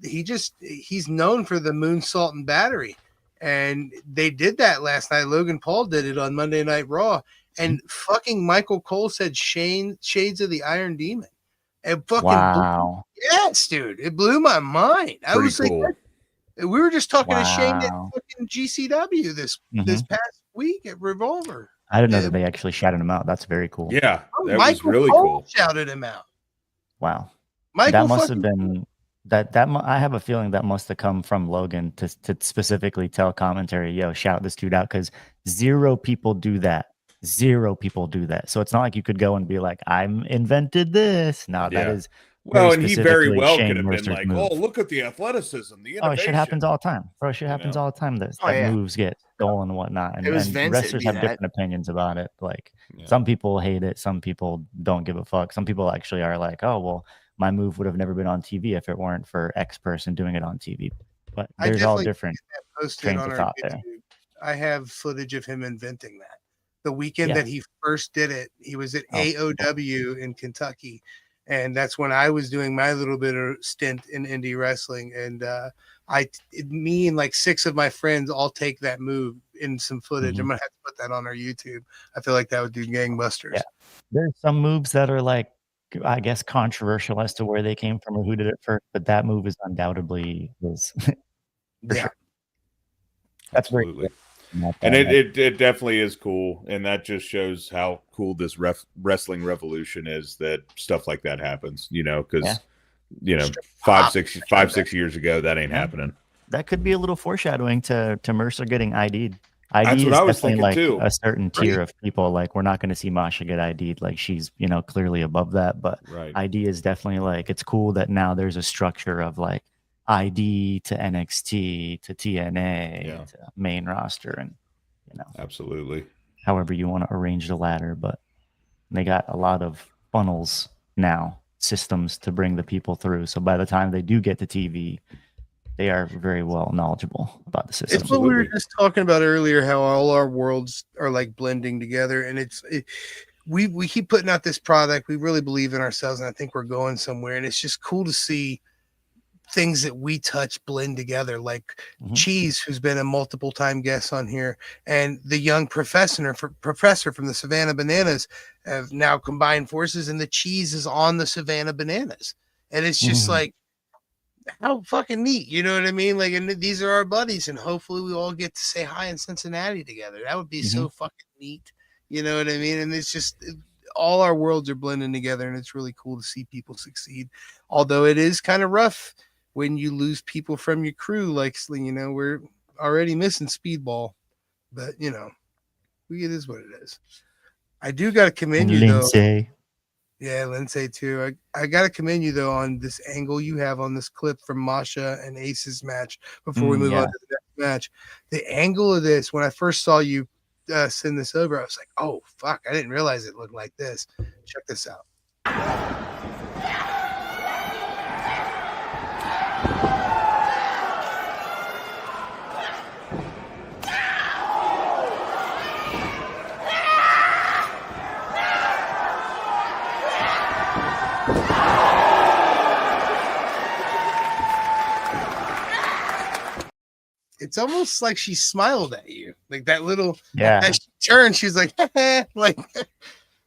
He's known for the moonsault and battery. And they did that last night. Logan Paul did it on Monday Night Raw. And fucking Michael Cole said Shades of the Iron Demon. And fucking yes, dude. It blew my mind. I was cool. Like, we were just talking to Shane at fucking GCW this past week at Revolver. I didn't know that they actually shouted him out. That's very cool. Yeah, that Michael was really Cole cool. Shouted him out. Wow. Michael that must have been that I have a feeling that must have come from Logan to specifically tell commentary, yo, shout this dude out, because 0 people do that. 0 people do that. So it's not like you could go and be like, I'm invented this. No, that is and he very well Shane could have Mercer's been like, move. oh, look at the athleticism, the innovation. Oh, shit happens all the time. Bro, shit happens all the time that moves get stolen and whatnot. And, wrestlers have different opinions about it. Like some people hate it, some people don't give a fuck. Some people actually are like, oh, well, my move would have never been on TV if it weren't for X person doing it on TV. But there's all different trains of thought there. I have footage of him inventing that. The weekend that he first did it, he was at AOW in Kentucky. And that's when I was doing my little bit of stint in indie wrestling. And me and like 6 of my friends all take that move in some footage. I'm going to have to put that on our YouTube. I feel like that would do gangbusters. Yeah. There's some moves that are like, I guess, controversial as to where they came from or who did it first, but that move is undoubtedly his. Sure. That's absolutely. And it definitely is cool, and that just shows how cool this wrestling revolution is, that stuff like that happens. Because 5-6 years ago, that ain't happening. That could be a little foreshadowing to Mercer getting ID'd. That's what I was thinking too. A certain tier of people, like we're not going to see Masha get ID'd. Like she's clearly above that, but ID is definitely like, it's cool that now there's a structure of like ID to NXT to TNA to main roster, and absolutely however you want to arrange the ladder. But they got a lot of funnels now, systems to bring the people through. So by the time they do get to TV, they are very well knowledgeable about the system. It's what we were just talking about earlier, how all our worlds are like blending together, and we keep putting out this product. We really believe in ourselves, and I think we're going somewhere. And it's just cool to see things that we touch blend together, like Cheese, who's been a multiple time guest on here, and the young professor from the Savannah Bananas have now combined forces, and the Cheese is on the Savannah Bananas, and it's just like, how fucking neat, you know what I mean? Like, and these are our buddies, and hopefully we all get to say hi in Cincinnati together. That would be so fucking neat, you know what I mean? And it's just all our worlds are blending together, and it's really cool to see people succeed. Although it is kind of rough when you lose people from your crew, like we're already missing Speedball, but it is what it is. I do got to commend you though. Yeah, Lindsay too. I got to commend you though on this angle you have on this clip from Masha and Ace's match before we move on to the next match. The angle of this, when I first saw you send this over, I was like, oh, fuck, I didn't realize it looked like this. Check this out. it's almost like she smiled at you, like that little. Yeah. As she turned, she's like, like.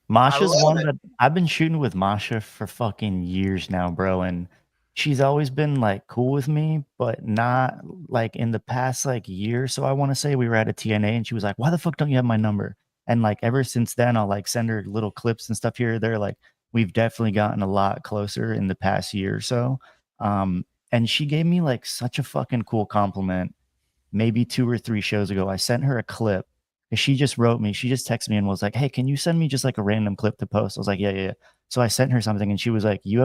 Masha's one that I've been shooting with Masha for fucking years now, bro. And she's always been like cool with me, but not like in the past like year. So I want to say we were at a TNA and she was like, why the fuck don't you have my number? And like ever since then, I'll like send her little clips and stuff here or there. Like we've definitely gotten a lot closer in the past year or so. And she gave me like such a fucking cool compliment maybe 2 or 3 shows ago. I sent her a clip. She just wrote me. She just texted me and was like, "Hey, can you send me just like a random clip to post?" I was like, "Yeah." So I sent her something, and she was like, "You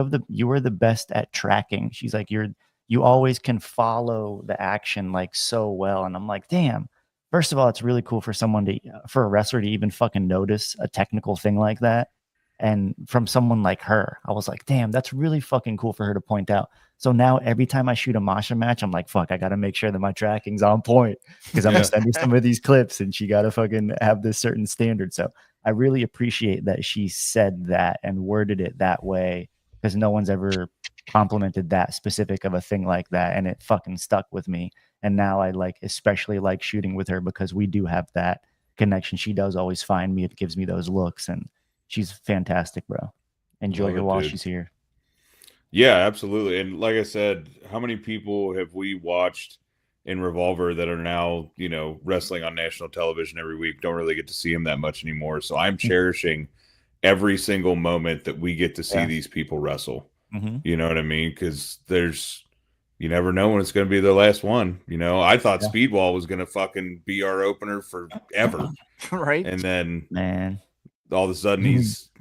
are the best at tracking." She's like, "You always can follow the action like so well." And I'm like, "Damn." First of all, it's really cool for for a wrestler to even fucking notice a technical thing like that. And from someone like her, I was like, "Damn, that's really fucking cool for her to point out." So now every time I shoot a Masha match, I'm like, fuck, I got to make sure that my tracking's on point because I'm going to send her some of these clips and she got to fucking have this certain standard. So I really appreciate that she said that and worded it that way because no one's ever complimented that specific of a thing like that. And it fucking stuck with me. And now I especially like shooting with her because we do have that connection. She does always find me. It gives me those looks and she's fantastic, bro. Enjoy her while she's here. Yeah, absolutely. And like I said, how many people have we watched in Revolver that are now, wrestling on national television every week? Don't really get to see them that much anymore. So I'm cherishing every single moment that we get to see these people wrestle. Mm-hmm. You know what I mean? Because you never know when it's going to be the last one. I thought Speedwall was going to fucking be our opener forever. Right. And then, man, all of a sudden he's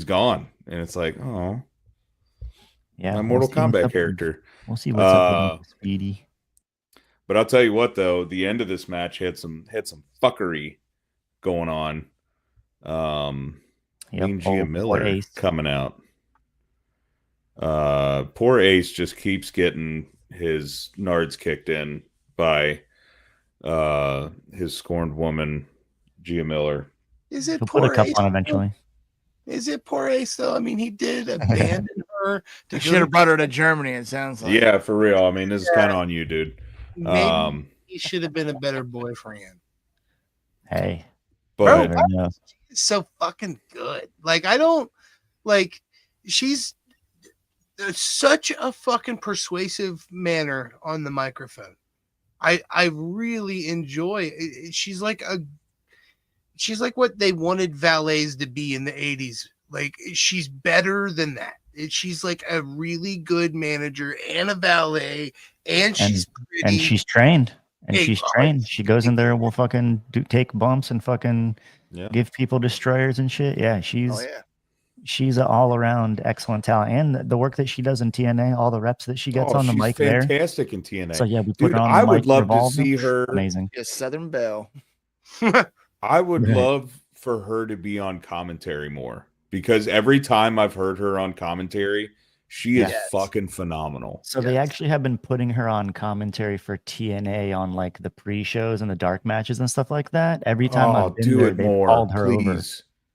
gone. And it's like, oh. Yeah, my Mortal Kombat character. We'll see what's up with Speedy. But I'll tell you what, though, the end of this match had some fuckery going on. Gia Miller coming out. Poor Ace just keeps getting his nards kicked in by his scorned woman, Gia Miller. Is it He'll put a cup on eventually? Is it poor Ace though? I mean, he did abandon her. I should have brought her to Germany. It sounds like. Yeah, for real. I mean, this is kind of on you, dude. Maybe he should have been a better boyfriend. Hey, but she's so fucking good. Like she's such a fucking persuasive manner on the microphone. I really enjoy it. She's like what they wanted valets to be in the 80s. Like she's better than that. She's like a really good manager and a valet, and she's pretty. And she's trained. She goes in there and will fucking take bumps and fucking give people destroyers and shit. Yeah, she's an all-around excellent talent. And the work that she does in TNA, all the reps that she gets on the mic there. Fantastic in TNA. So yeah, we put her on the I mic. would love to see her. Amazing. Just Southern Belle. I would love for her to be on commentary more because every time I've heard her on commentary, she is fucking phenomenal. So they actually have been putting her on commentary for TNA on like the pre-shows and the dark matches and stuff like that. Every time I've been there, they called her over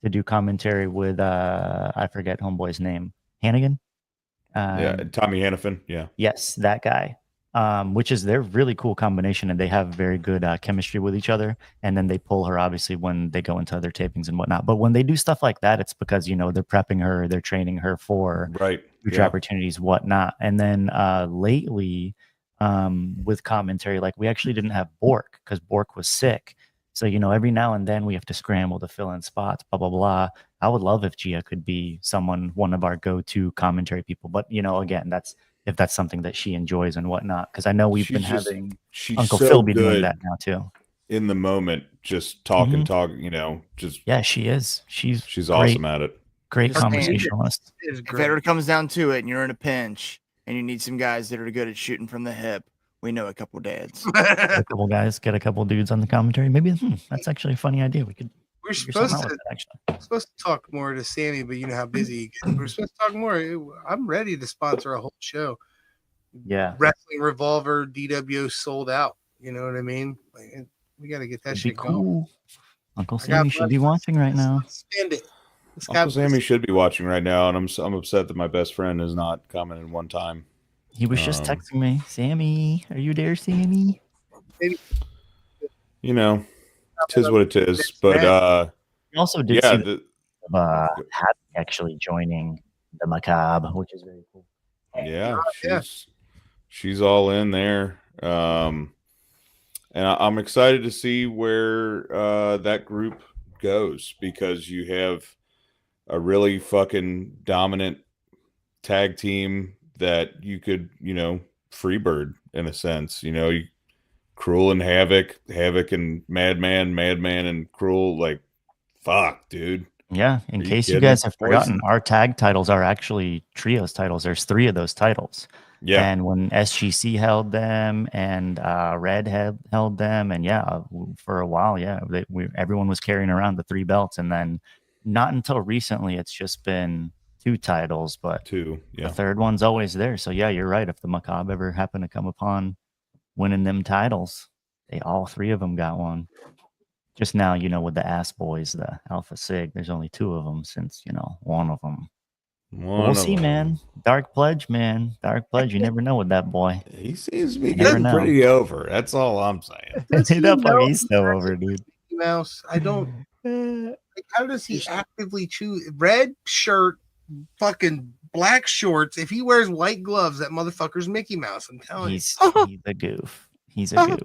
to do commentary with I forget homeboy's name. Hannigan? Tommy Hannafin. Yeah. Yes, that guy. Which is their really cool combination, and they have very good chemistry with each other. And then they pull her obviously when they go into other tapings and whatnot. But when they do stuff like that, it's because they're prepping her, they're training her for future opportunities, whatnot. And then lately, with commentary, like we actually didn't have Bork because Bork was sick. So every now and then we have to scramble to fill in spots. Blah blah blah. I would love if Gia could be one of our go-to commentary people. But again, if that's something that she enjoys and whatnot. Because I know we've been having Uncle Phil be doing that now too. In the moment, just talking, she is. She's awesome at it. Great conversationalist. If it ever comes down to it and you're in a pinch and you need some guys that are good at shooting from the hip, we know a couple dads. Get a couple guys, get a couple dudes on the commentary. Maybe that's actually a funny idea. We're supposed to talk more to Sammy, but you know how busy he gets. We're supposed to talk more. I'm ready to sponsor a whole show. Yeah. Wrestling Revolver dWo sold out. You know what I mean? We got to get that shit going. Uncle Sammy should be watching right now. Spend it. Uncle Sammy should be watching right now, and I'm upset that my best friend has not commented one time. He was just texting me, Sammy, are you there, Sammy? Maybe. You know, tis what it is. But We also did yeah, see Happy actually joining the Macabre, which is very cool. Yeah, she's all in there. And I'm excited to see where that group goes, because you have a really fucking dominant tag team that you could, freebird in a sense, Cruel and Havoc and Madman and Cruel, like, fuck, dude. Yeah, in case you kidding? guys have forgotten, our tag titles are actually trios titles. There's 3 of those titles. Yeah. And when SGC held them and Red held them, and for a while, everyone was carrying around the 3 belts. And then not until recently, it's just been 2 titles, but 2, the 3rd one's always there. So yeah, you're right. If the Macabre ever happen to come upon winning them titles, all 3 of them got one. Just now, with the Ass Boys, the Alpha Sig, there's only 2 of them since, one of them. We'll see, man. Dark Pledge, man. Dark Pledge. You never know with that boy. He seems to be getting pretty over. That's all I'm saying. He's so over, dude. Mouse. I don't. How does he actively choose red shirt, fucking black shorts? If he wears white gloves, that motherfucker's Mickey Mouse. I'm telling you. He's a goof. He's a goof.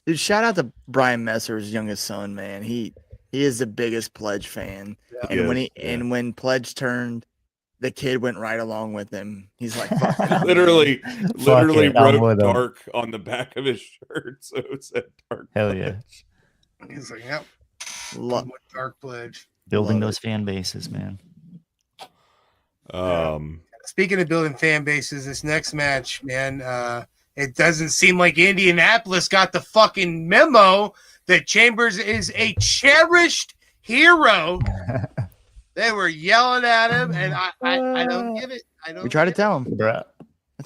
Dude, shout out to Brian Messer's youngest son, man. He is the biggest Pledge fan. Yeah. And when Pledge turned, the kid went right along with him. He's like, fuck literally wrote dark on the back of his shirt, so it said Dark Hell yeah. He's like, yep. Dark Pledge. Building those fan bases, man. Speaking of building fan bases, this next match, man, it doesn't seem like Indianapolis got the fucking memo that Chambers is a cherished hero. They were yelling at him, and I don't get it. We try to tell him, bro.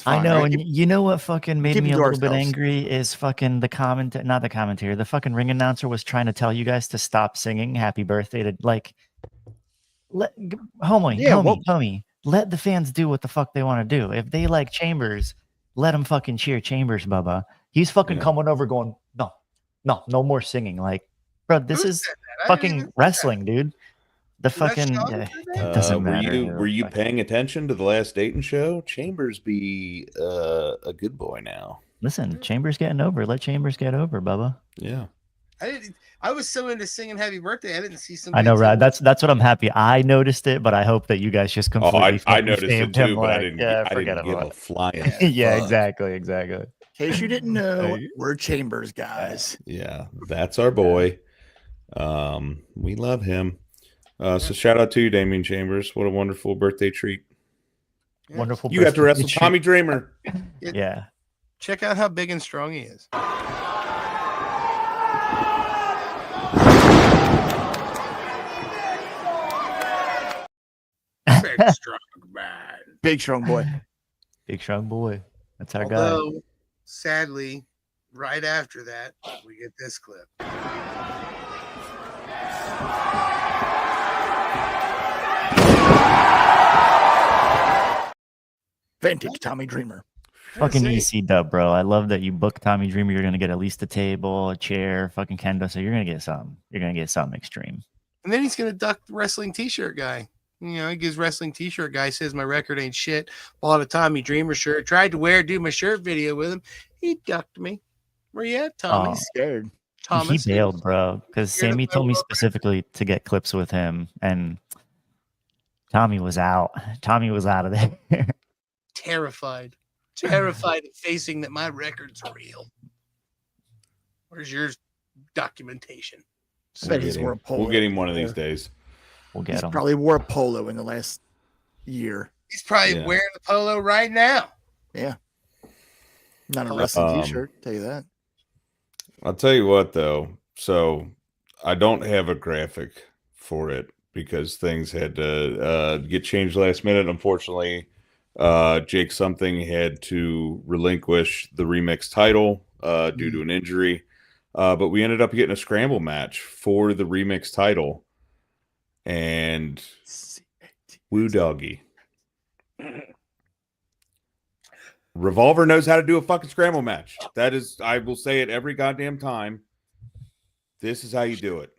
I know, right? And you know what fucking made me a little bit angry is fucking the commentator. The fucking ring announcer was trying to tell you guys to stop singing "Happy Birthday" to homie. Let the fans do what the fuck they want to do. If they like Chambers, let them fucking cheer Chambers, Bubba. He's fucking coming over going, no more singing. Like, bro, this is fucking wrestling, dude. The fucking doesn't matter. Were you paying attention to the last Dayton show? Chambers be a good boy now. Listen, Chambers getting over. Let Chambers get over, Bubba. Yeah. I was so into singing "Happy Birthday." I didn't see some. I know, Rad. That's what I'm happy. I noticed it, but I hope that you guys just completely. I noticed it too, but I didn't forget give a flying. Yeah, exactly. In case you didn't know, we're Chambers guys. Yeah, that's our boy. We love him. So shout out to you, Damian Chambers. What a wonderful birthday treat. Yeah. Wonderful. You have to wrestle Tommy Dreamer. Yeah. Check out how big and strong he is. Big strong man. Big strong boy. Big strong boy. That's our guy. Sadly, right after that, we get this clip. Vintage Tommy Dreamer. Fucking EC dub, bro. I love that you booked Tommy Dreamer. You're gonna get at least a table, a chair, fucking kendo. So you're gonna get something. You're gonna get something extreme. And then he's gonna duck the wrestling t-shirt guy. He gives wrestling t-shirt guy, says my record ain't shit. Bought a Tommy Dreamer shirt. Tried to do my shirt video with him. He ducked me. Where you at, Tommy? He's scared. Thomas, he bailed, bro. Because Sammy told me specifically to get clips with him, and Tommy was out. Tommy was out of there. Terrified of facing that my record's real. Where's your documentation? We'll get him one of these days. We'll get him. Probably wore a polo in the last year. He's probably wearing a polo right now. Yeah. Not a wrestling t-shirt, tell you that. I'll tell you what, though. So I don't have a graphic for it because things had to get changed last minute. Unfortunately, Jake Something had to relinquish the remix title due to an injury. But we ended up getting a scramble match for the remix title. And Woo Doggy. Revolver knows how to do a fucking scramble match. That is, I will say it every goddamn time. This is how you do it.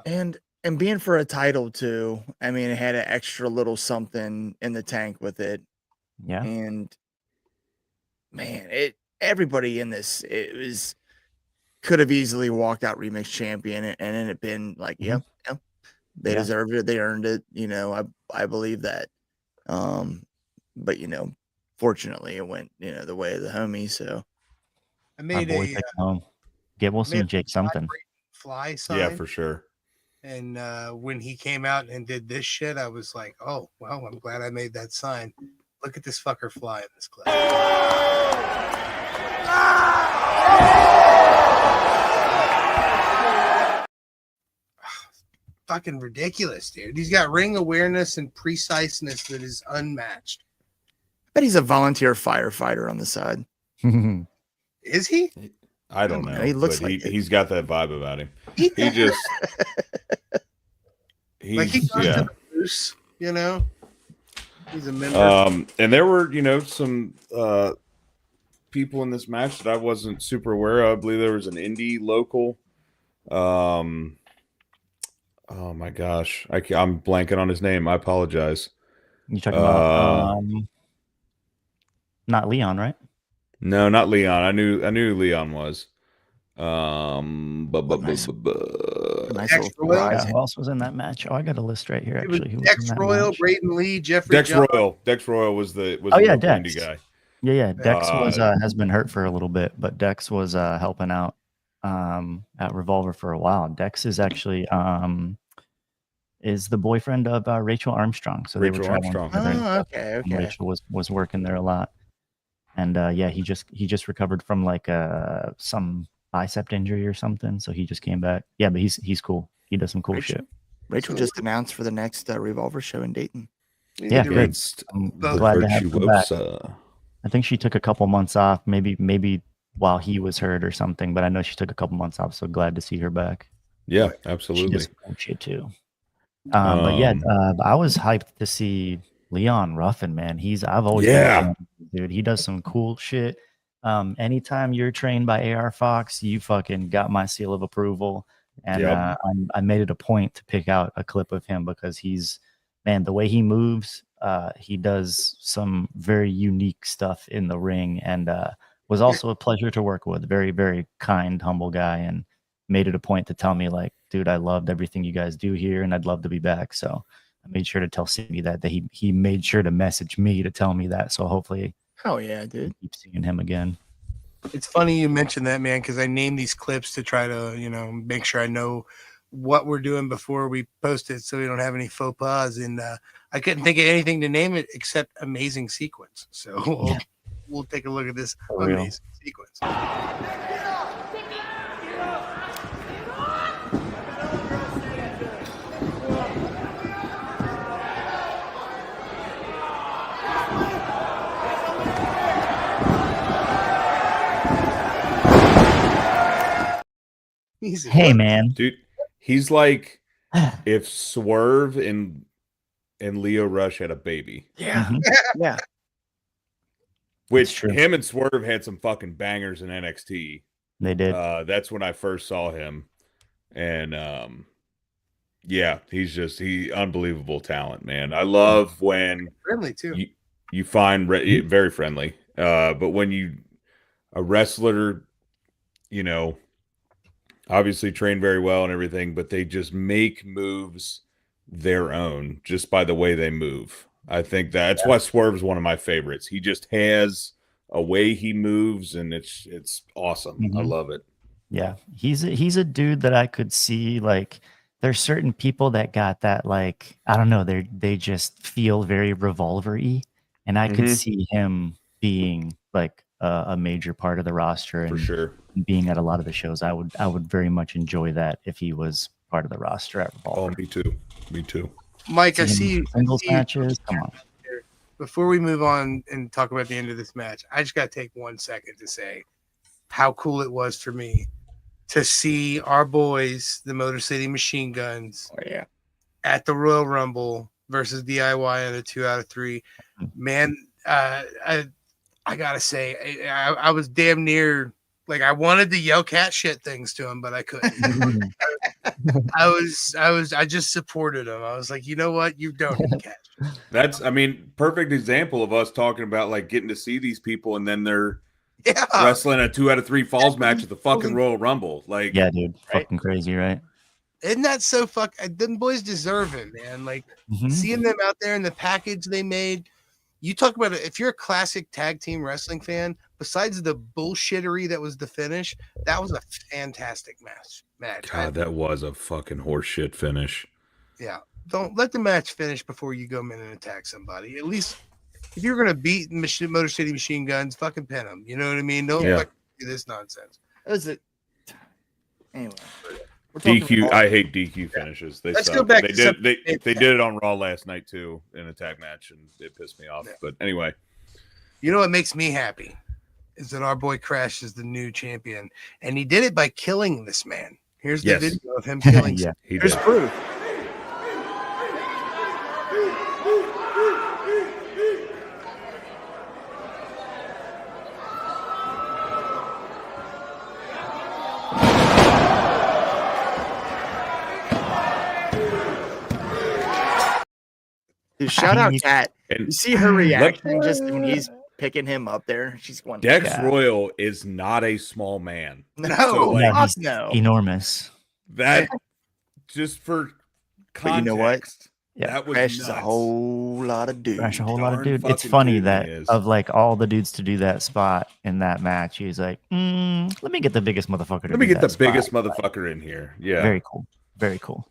And being for a title too, I mean, it had an extra little something in the tank with it. Yeah. And man, everybody in this could have easily walked out remix champion and then it been like, yep, they deserved it, they earned it. I believe that. But fortunately, it went the way of the homie. So I made my boy take it home. Get Wilson Jake something. Fly sign. Yeah, for sure. And when he came out and did this shit, I was like, oh, well, I'm glad I made that sign. Look at this fucker fly in this clip. Fucking ridiculous, dude. He's got ring awareness and preciseness that is unmatched. I bet he's a volunteer firefighter on the side. Is he? I don't know. He looks like he's got that vibe about him. He just like he goes to the loose, He's a member. And there were, some people in this match that I wasn't super aware of. I believe there was an indie local. Oh my gosh, I'm blanking on his name. I apologize. You talking about not Leon, right? No, not Leon. I knew who Leon was. Nice Who else was in that match? Oh, I got a list right here. Actually, Dex Royal, Braden Lee, Jeffrey. Dex Royal. Dex Royal was the Dex. indie guy. Yeah. Dex has been hurt for a little bit, but Dex was helping out at Revolver for a while. Dex is actually is the boyfriend of Rachel Armstrong. So they were traveling together. Oh, okay. Rachel was working there a lot, and he just recovered from like some bicep injury or something. So he just came back. Yeah, but he's cool. He does some cool shit. Rachel just announced for the next Revolver show in Dayton. Yeah, good. I'm glad to have her back. I think she took a couple months off, maybe while he was hurt or something, but I know she took a couple months off, so glad to see her back. Yeah, absolutely. She does cool shit too. But yeah, I was hyped to see Leon Ruffin, man. I've always been a fan, dude. He does some cool shit. Anytime you're trained by AR Fox, you fucking got my seal of approval. And I made it a point to pick out a clip of him because the way he moves, he does some very unique stuff in the ring, and was also a pleasure to work with. Very, very kind, humble guy, and made it a point to tell me, like, dude, I loved everything you guys do here, and I'd love to be back. So I made sure to tell Sammy that he made sure to message me to tell me that. So hopefully, dude, keep seeing him again. It's funny you mentioned that, man, because I named these clips to try to, make sure I know what we're doing before we post it, so we don't have any faux pas. And I couldn't think of anything to name it except Amazing Sequence. So we'll take a look at this amazing sequence. Hey, man, dude, he's like if Swerve and Leo Rush had a baby. Yeah, yeah. Which him and Swerve had some fucking bangers in NXT. They did. That's when I first saw him, and he's unbelievable talent, man. I love when friendly too. You find very friendly, but when a wrestler, obviously trained very well and everything, but they just make moves their own just by the way they move. I think that's why Swerve is one of my favorites. He just has a way he moves, and it's awesome. Mm-hmm. I love it. Yeah, he's a dude that I could see, like, there's certain people that got that, like, I don't know, they just feel very Revolver-y, and I could see him being like a major part of the roster, and for sure being at a lot of the shows. I would very much enjoy that if he was part of the roster at Revolver. Oh, me too. Mike, I see singles matches. Come on. Before we move on and talk about the end of this match, I just got to take 1 second to say how cool it was for me to see our boys, the Motor City Machine Guns, at the Royal Rumble versus DIY in a 2 out of 3. Man, I I gotta say, I was damn near like I wanted to yell cat shit things to him, but I couldn't. I just supported him. I was like, you know what? You don't need cat shit. That's, I mean, perfect example of us talking about like getting to see these people and then they're wrestling a 2 out of 3 falls match at the fucking Royal Rumble. Like, yeah, dude, right? fucking crazy, right? Isn't that so them boys deserve it, man. Like seeing them out there in the package they made. You talk about it. If you're a classic tag team wrestling fan, besides the bullshittery that was the finish, that was a fantastic match. God, that was a fucking horseshit finish. Yeah. Don't let the match finish before you go in and attack somebody. At least if you're gonna beat Motor City Machine Guns, fucking pin them. You know what I mean? Don't do this nonsense. Anyway. DQ, I hate DQ finishes. They Let's suck. go back. They did it on Raw last night too in a tag match, and it pissed me off. Yeah. But anyway, you know what makes me happy is that our boy Crash is the new champion, and he did it by killing this man. Here's the video of him killing. Yeah, here's proof. Dude, shout out Kat. You see her reaction just when he's picking him up there. She's going. Dex Royal is not a small man. No, So, like, he's no. enormous. That just for context. But you know what? Yeah, that was Crash is nuts. a whole lot of dudes. Crash a whole lot of Darn dude. It's fucking funny dude that he is. of like all the dudes to do that spot in that match, he's like, let me get the biggest motherfucker. Let me get the biggest motherfucker in here. Yeah, very cool, very cool.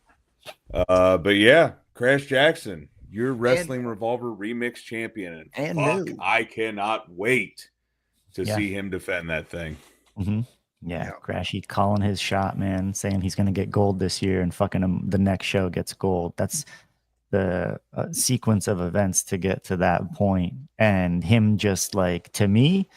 But yeah, Crash Jackson, you're Wrestling Revolver Remix champion, And fuck, new. I cannot wait to Yeah. see him defend that thing. Mm-hmm. Yeah, Crashy calling his shot, man, saying he's gonna get gold this year, and fucking the next show gets gold. That's the sequence of events to get to that point, and him just like, to me,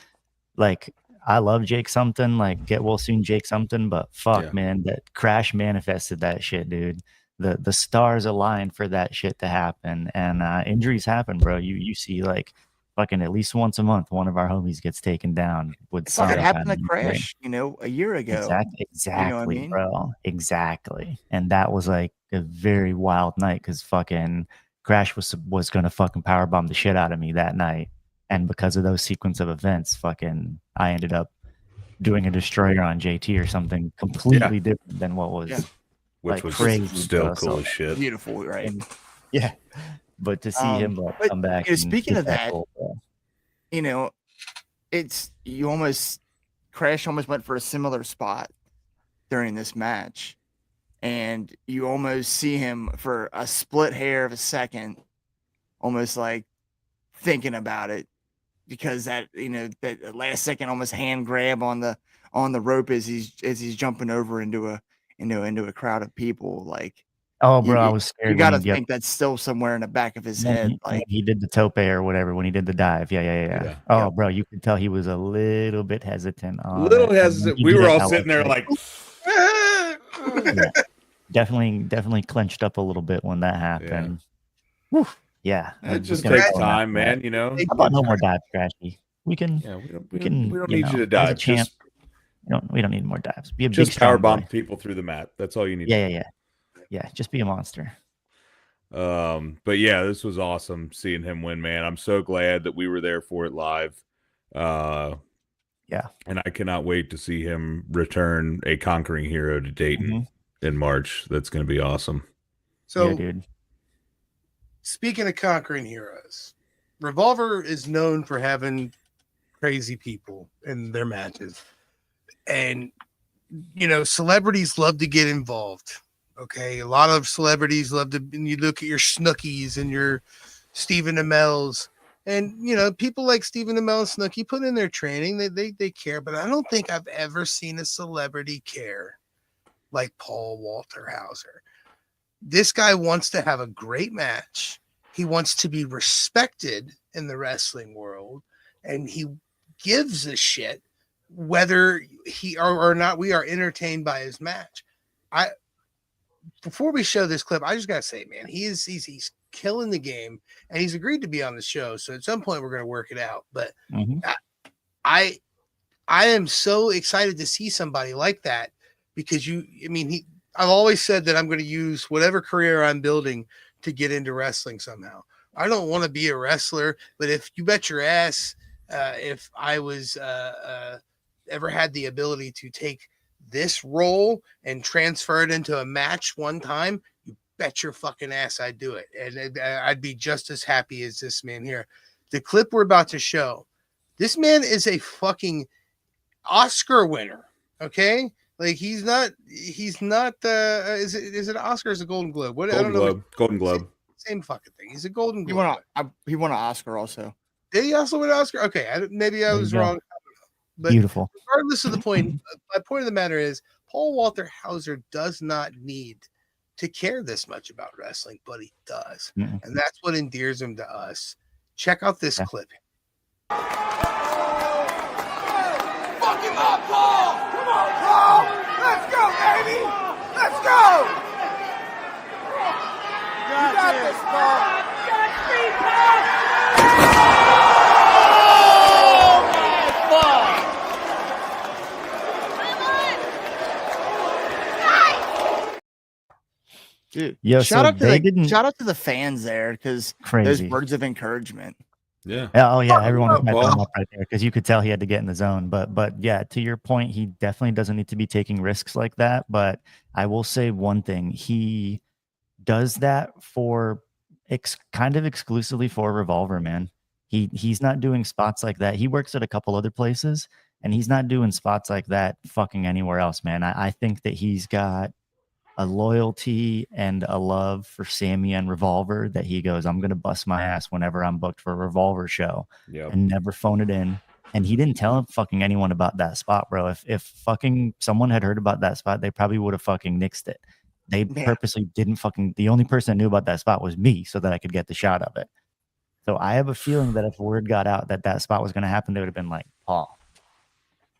like, I love Jake something, like get well soon Jake something, but fuck, man, that Crash manifested that shit, dude. The stars aligned for that shit to happen, and injuries happen, bro. You see, like, fucking at least once a month, one of our homies gets taken down with It happened to Crash, a year ago. Exactly, You know what I mean? bro. Exactly. And that was like a very wild night because fucking Crash was gonna fucking powerbomb the shit out of me that night. And because of those sequence of events, fucking I ended up doing a destroyer on JT or something completely different than what was Which like was crazy, still bro. cool So as shit. Beautiful, right? yeah. But to see him but, come back. you know, and speaking get of that, goal, bro. Crash almost went for a similar spot during this match, and you almost see him for a split hair of a second, almost like thinking about it, because that last second almost hand grab on the rope as he's jumping over into a crowd of people, like. Oh, bro, I was scared. You got to think that's still somewhere in the back of his head. Like he did the tope or whatever when he did the dive. Yeah. Oh, bro, you could tell he was a little bit hesitant. We were all sitting there like, definitely clenched up a little bit when that happened. Woo. Yeah, it just takes time, man. How about no more dives, Crashy? We don't need you to dive. We don't need more dives. Be a just big power bomb people through the mat. That's all you need. Yeah, just be a monster. But yeah, this was awesome seeing him win, man. I'm so glad that we were there for it live. And I cannot wait to see him return a conquering hero to Dayton in March. That's going to be awesome. So, dude. Speaking of conquering heroes, Revolver is known for having crazy people in their matches. And, celebrities love to get involved. Okay, a lot of celebrities love to. You look at your Snookies and your Stephen Amell's, and people like Stephen Amell and Snooki put in their training. They care, but I don't think I've ever seen a celebrity care like Paul Walter Hauser. This guy wants to have a great match. He wants to be respected in the wrestling world, and he gives a shit whether he or not we are entertained by his match. Before we show this clip, I just gotta say, man, he's killing the game, and he's agreed to be on the show. So at some point, we're gonna work it out. But I am so excited to see somebody like that because I've always said that I'm going to use whatever career I'm building to get into wrestling somehow. I don't want to be a wrestler, but if you bet your ass, if I was ever had the ability to take this role and transfer it into a match one time, you bet your fucking ass I'd do it. And I'd be just as happy as this man here. The clip we're about to show, this man is a fucking Oscar winner. Okay. Like he's not is it Oscar or is it Golden Globe? What Golden I don't know. Globe. Golden Globe. Same fucking thing. He's a Golden He Globe. won an Oscar also. Did he also win an Oscar? Okay, maybe I was wrong. But beautiful. Regardless of the point, my point of the matter is Paul Walter Hauser does not need to care this much about wrestling, but he does. Mm-mm. And that's what endears him to us. Check out this clip. Fuck him up, Paul! Come on, Paul! Let's go, baby! Let's go! You got this, Paul! Dude, Yo, shout so out to shout out to the fans there because those Crazy. words of encouragement. Yeah. Oh yeah, everyone was Paul. hyping him up right there because you could tell he had to get in the zone. But yeah, to your point, he definitely doesn't need to be taking risks like that. But I will say one thing: he does that for kind of exclusively for Revolver, man. He's not doing spots like that. He works at a couple other places, and he's not doing spots like that fucking anywhere else, man. I think that he's got a loyalty and a love for Sammy and Revolver that he goes, I'm going to bust my ass whenever I'm booked for a Revolver show and never phone it in. And he didn't tell fucking anyone about that spot, bro. If fucking someone had heard about that spot, they probably would have fucking nixed it. They purposely didn't fucking, the only person that knew about that spot was me so that I could get the shot of it. So I have a feeling that if word got out that that spot was going to happen, they would have been like, Paul,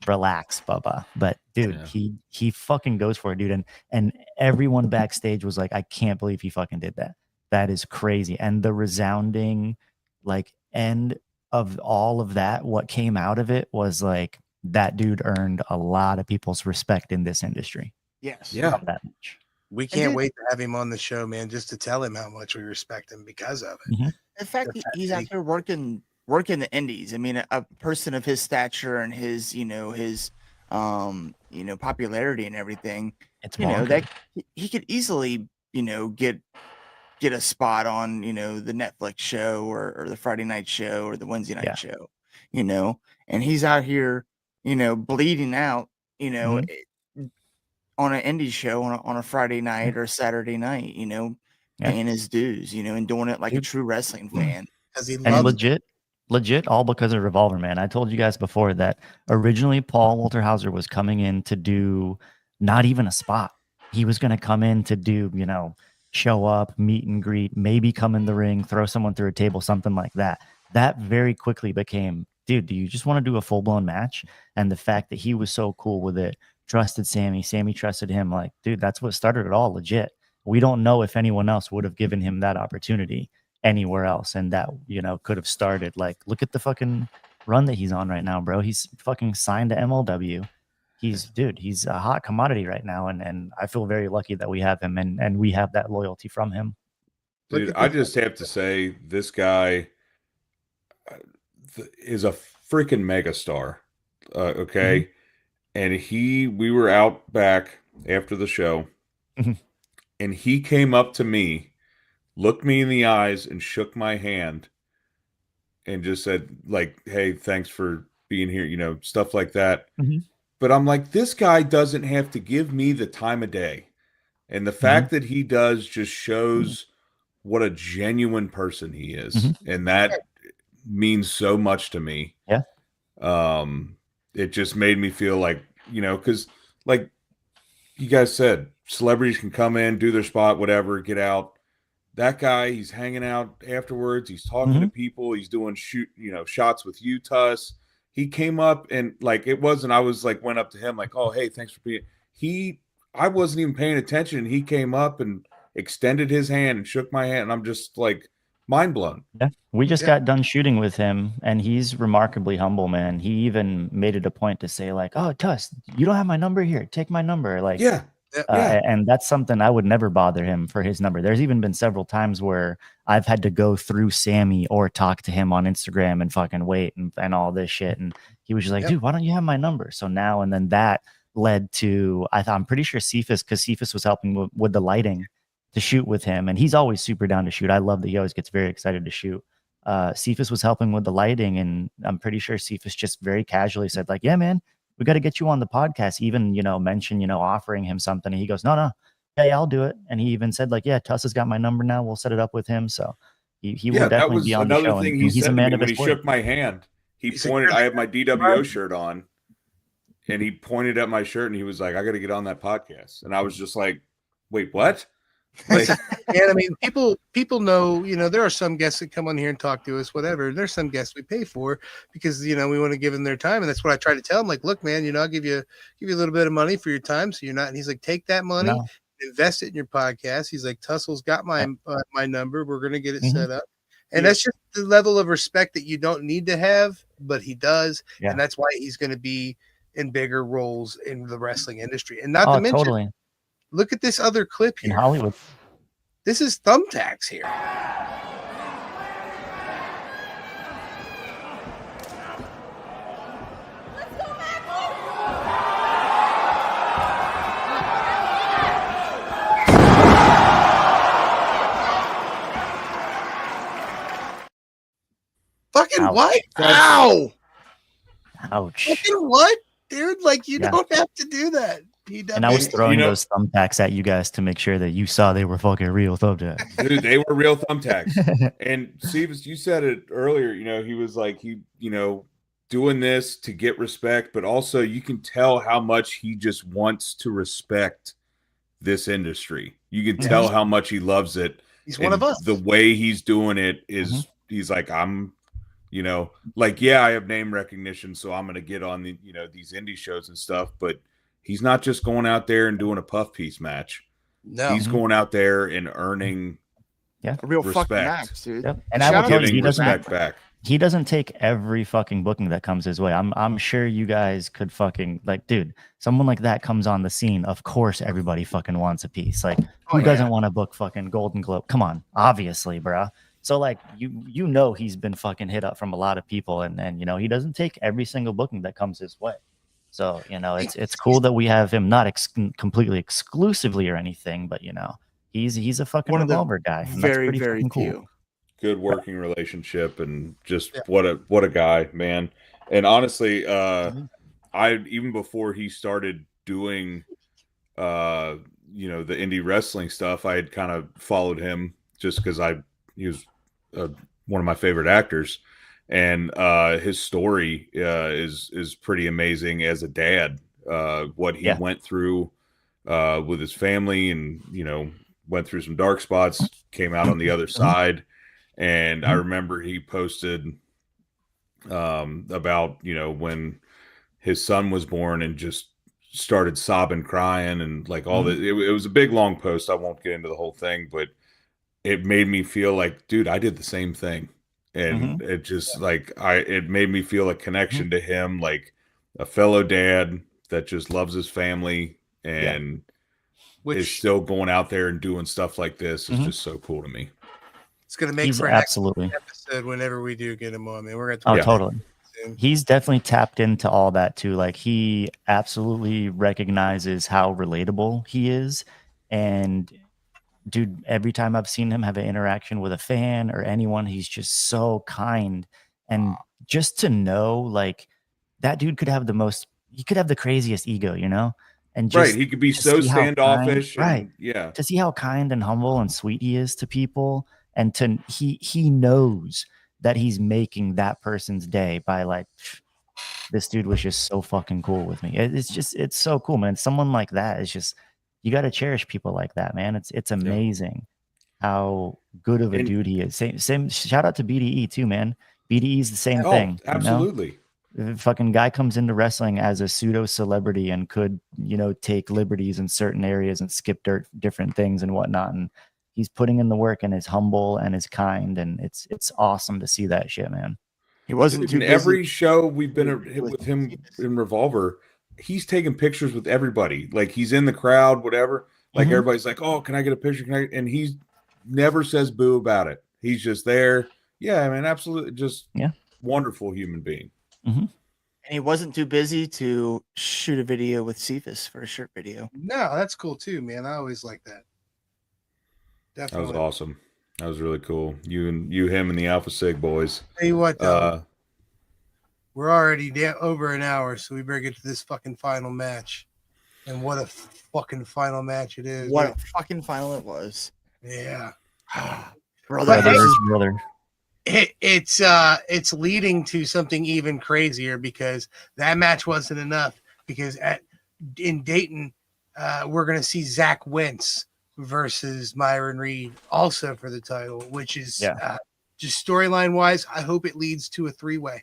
relax, Bubba. But dude, he fucking goes for it, dude. And everyone backstage was like, I can't believe he fucking did that. That is crazy. And the resounding like end of all of that, what came out of it was like that dude earned a lot of people's respect in this industry. Yes. Yeah. That much. We can't wait to have him on the show, man, just to tell him how much we respect him because of it. Mm-hmm. In fact, he's out there working the indies. I mean, a person of his stature and his popularity and everything, It's that he could easily, get a spot on, the Netflix show or the Friday night show or the Wednesday night show, and he's out here, bleeding out, on an indie show on a Friday night or Saturday night, paying his dues, and doing it like a true wrestling fan. Because he and loves legit all because of Revolver, man. I told you guys before that originally Paul Walter Hauser was coming in to do not even a spot. He was going to come in to do, show up, meet and greet, maybe come in the ring, throw someone through a table, something like that. That very quickly became, dude, do you just want to do a full-blown match? And the fact that he was so cool with it, trusted Sammy trusted him, like, dude, that's what started it all, legit. We don't know if anyone else would have given him that opportunity anywhere else, and that could have started, like, look at the fucking run that he's on right now, bro. He's fucking signed to MLW. He's a hot commodity right now, and I feel very lucky that we have him and we have that loyalty from him. Dude, I just have to say this guy is a freaking megastar. Okay. And we were out back after the show and he came up to me, looked me in the eyes and shook my hand and just said, like, hey, thanks for being here, stuff like that. But I'm like, this guy doesn't have to give me the time of day. And the fact that he does just shows what a genuine person he is. And that means so much to me. Yeah. It just made me feel like, because like you guys said, celebrities can come in, do their spot, whatever, get out. That guy, he's hanging out afterwards. He's talking to people. He's doing shots with you, Tuss. He came up and like, it wasn't, I was like, went up to him like, oh, hey, thanks for being, I wasn't even paying attention. And he came up and extended his hand and shook my hand. And I'm just like, mind blown. Yeah, we just got done shooting with him, and he's remarkably humble, man. He even made it a point to say, like, "Oh, Tuss, you don't have my number here. Take my number." Like, Yeah. And that's something I would never bother him for his number. There's even been several times where I've had to go through Sammy or talk to him on Instagram and fucking wait and all this shit. And he was just like, dude, why don't you have my number? So now, and then that led to, I'm pretty sure Cephas, because Cephas was helping with the lighting to shoot with him. And he's always super down to shoot. I love that he always gets very excited to shoot. Cephas was helping with the lighting. And I'm pretty sure Cephas just very casually said, like, yeah, man, we got to get you on the podcast. Even, mention, offering him something. And he goes, no, yeah, I'll do it. And he even said, like, yeah, Tuss has got my number now. We'll set it up with him. So he will definitely be on the show. Thing he he's said a man to me of when his he word. shook my hand. He pointed, I have my dWo shirt on, and he pointed at my shirt and he was like, I got to get on that podcast. And I was just like, wait, what? Like, and I mean, people know, there are some guests that come on here and talk to us, whatever. There's some guests we pay for because, we want to give them their time. And that's what I try to tell them. Like, look, man, I'll give you a little bit of money for your time. So you're not, and he's like, take that money, invest it in your podcast. He's like, Tussle's got my number. We're going to get it set up. And that's just the level of respect that you don't need to have, but he does. Yeah. And that's why he's going to be in bigger roles in the wrestling industry. And not to mention, totally. Look at this other clip here. In Hollywood. This is Thumbtacks here. Let's go back. Fucking Ouch. what? Ow! Ouch. Fucking what? Dude, like, you don't have to do that. And I was throwing those thumbtacks at you guys to make sure that you saw they were fucking real thumbtacks. Dude, they were real thumbtacks. And Stevens, you said it earlier, he was like, doing this to get respect, but also you can tell how much he just wants to respect this industry. You can tell how much he loves it. He's one of us. The way he's doing it is he's like, I'm, I have name recognition, so I'm going to get on the, these indie shows and stuff, but he's not just going out there and doing a puff piece match. No, he's going out there and earning a real respect. Fucking match, dude. Yep. And I will tell you, he doesn't take every fucking booking that comes his way. I'm sure you guys could fucking, like, dude, someone like that comes on the scene. Of course, everybody fucking wants a piece. Like, who doesn't want to book fucking Golden Globe? Come on, obviously, bro. So, like, he's been fucking hit up from a lot of people, and he doesn't take every single booking that comes his way. So, it's cool that we have him, not completely exclusively or anything, but, he's a fucking Revolver guy. Very, very cool. Good working relationship, and just what a guy, man. And honestly, I even before he started doing, the indie wrestling stuff, I had kind of followed him just because he was one of my favorite actors. And his story is pretty amazing as a dad. What he went through with his family, and went through some dark spots, came out on the other side. And I remember he posted about when his son was born, and just started sobbing, crying, and like all that. It was a big long post. I won't get into the whole thing, but it made me feel like, dude, I did the same thing. And it just it made me feel a connection to him, like a fellow dad that just loves his family and is still going out there and doing stuff like this is just so cool to me. It's going to make for an excellent episode whenever we do get him on. Man, we're going to totally. He's definitely tapped into all that too. Like, he absolutely recognizes how relatable he is, and dude, every time I've seen him have an interaction with a fan or anyone, he's just so kind. And just to know, like, that dude could have the craziest ego, and just he could be so standoffish, to see how kind and humble and sweet he is to people, and he knows that he's making that person's day by, like, this dude was just so fucking cool with me. It's so cool, man. Someone like that is just, you got to cherish people like that, man. It's amazing how good of a dude he is. Same shout out to BDE too, man. BDE is the same thing. Absolutely. The fucking guy comes into wrestling as a pseudo celebrity and could, take liberties in certain areas and skip different things and whatnot. And he's putting in the work and is humble and is kind, and it's awesome to see that shit, man. He wasn't too In busy. every show we've been with him in Revolver, he's taking pictures with everybody. Like he's in the crowd, whatever. Like everybody's like, "Oh, can I get a picture?" And he never says boo about it. He's just there. Yeah, man, absolutely, just wonderful human being. And he wasn't too busy to shoot a video with Cephas for a shirt video. No, that's cool too, man. I always like that. Definitely. That was awesome. That was really cool. You, him, and the Alpha Sig boys. Tell you what, though, we're already over an hour, so we better get to this fucking final match. And what a fucking final match it is! What a fucking final it was! Yeah, brother. It's leading to something even crazier because that match wasn't enough. Because in Dayton, we're gonna see Zach Wentz versus Myron Reed also for the title, which is just storyline wise. I hope it leads to a 3-way.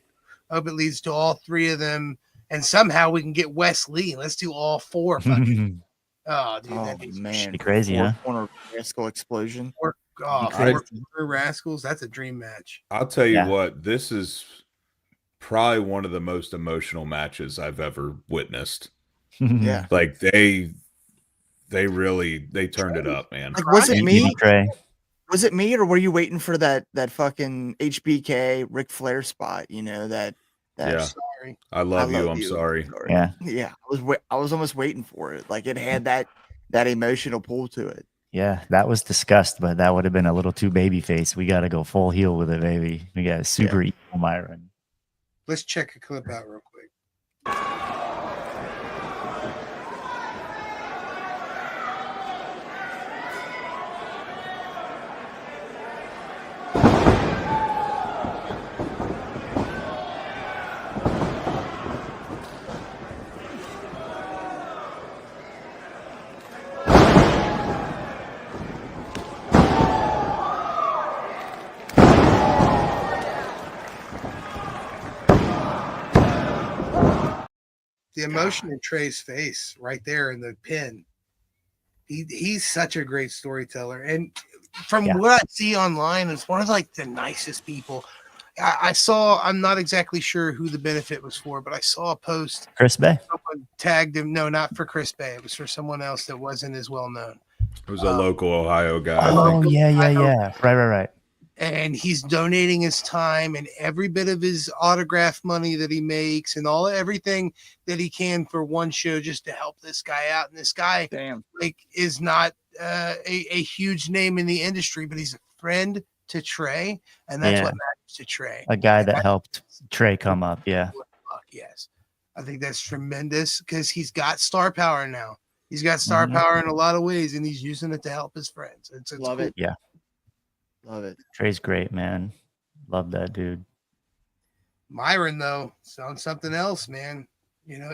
I hope it leads to all 3 of them, and somehow we can get Wes Lee. Let's do all 4. Fucking, oh, dude, that'd be crazy, huh? Corner Rascal explosion. Rascals. That's a dream match. I'll tell you what. This is probably one of the most emotional matches I've ever witnessed. Yeah, like they really turned it up, man. Like, was it me? Was it me, or were you waiting for that fucking HBK Ric Flair spot? You know that. Sorry. I love you. I'm sorry. Yeah. I was almost waiting for it. Like it had that emotional pull to it. Yeah, that was discussed, but that would have been a little too babyface. We got to go full heel with it, baby. We got super evil Myron. Let's check a clip out real quick. The emotion in Trey's face right there in the pin. He's such a great storyteller. And from what I see online, it's one of like the nicest people. I saw, I'm not exactly sure who the benefit was for, but I saw a post. Chris Bay. Someone tagged him. No, not for Chris Bay. It was for someone else that wasn't as well known. It was a local Ohio guy. Oh, yeah. Right. And he's donating his time and every bit of his autograph money that he makes and everything that he can for one show just to help this guy out. And this guy is not a huge name in the industry, but he's a friend to Trey, and that's what matters to Trey. A guy that helped Trey come up. Yeah. Yes. I think that's tremendous because he's got star power now. He's got star power in a lot of ways, and he's using it to help his friends. It's Love cool. it. Yeah. Love it. Trey's great, man. Love that dude. Myron, though, is on something else, man. You know,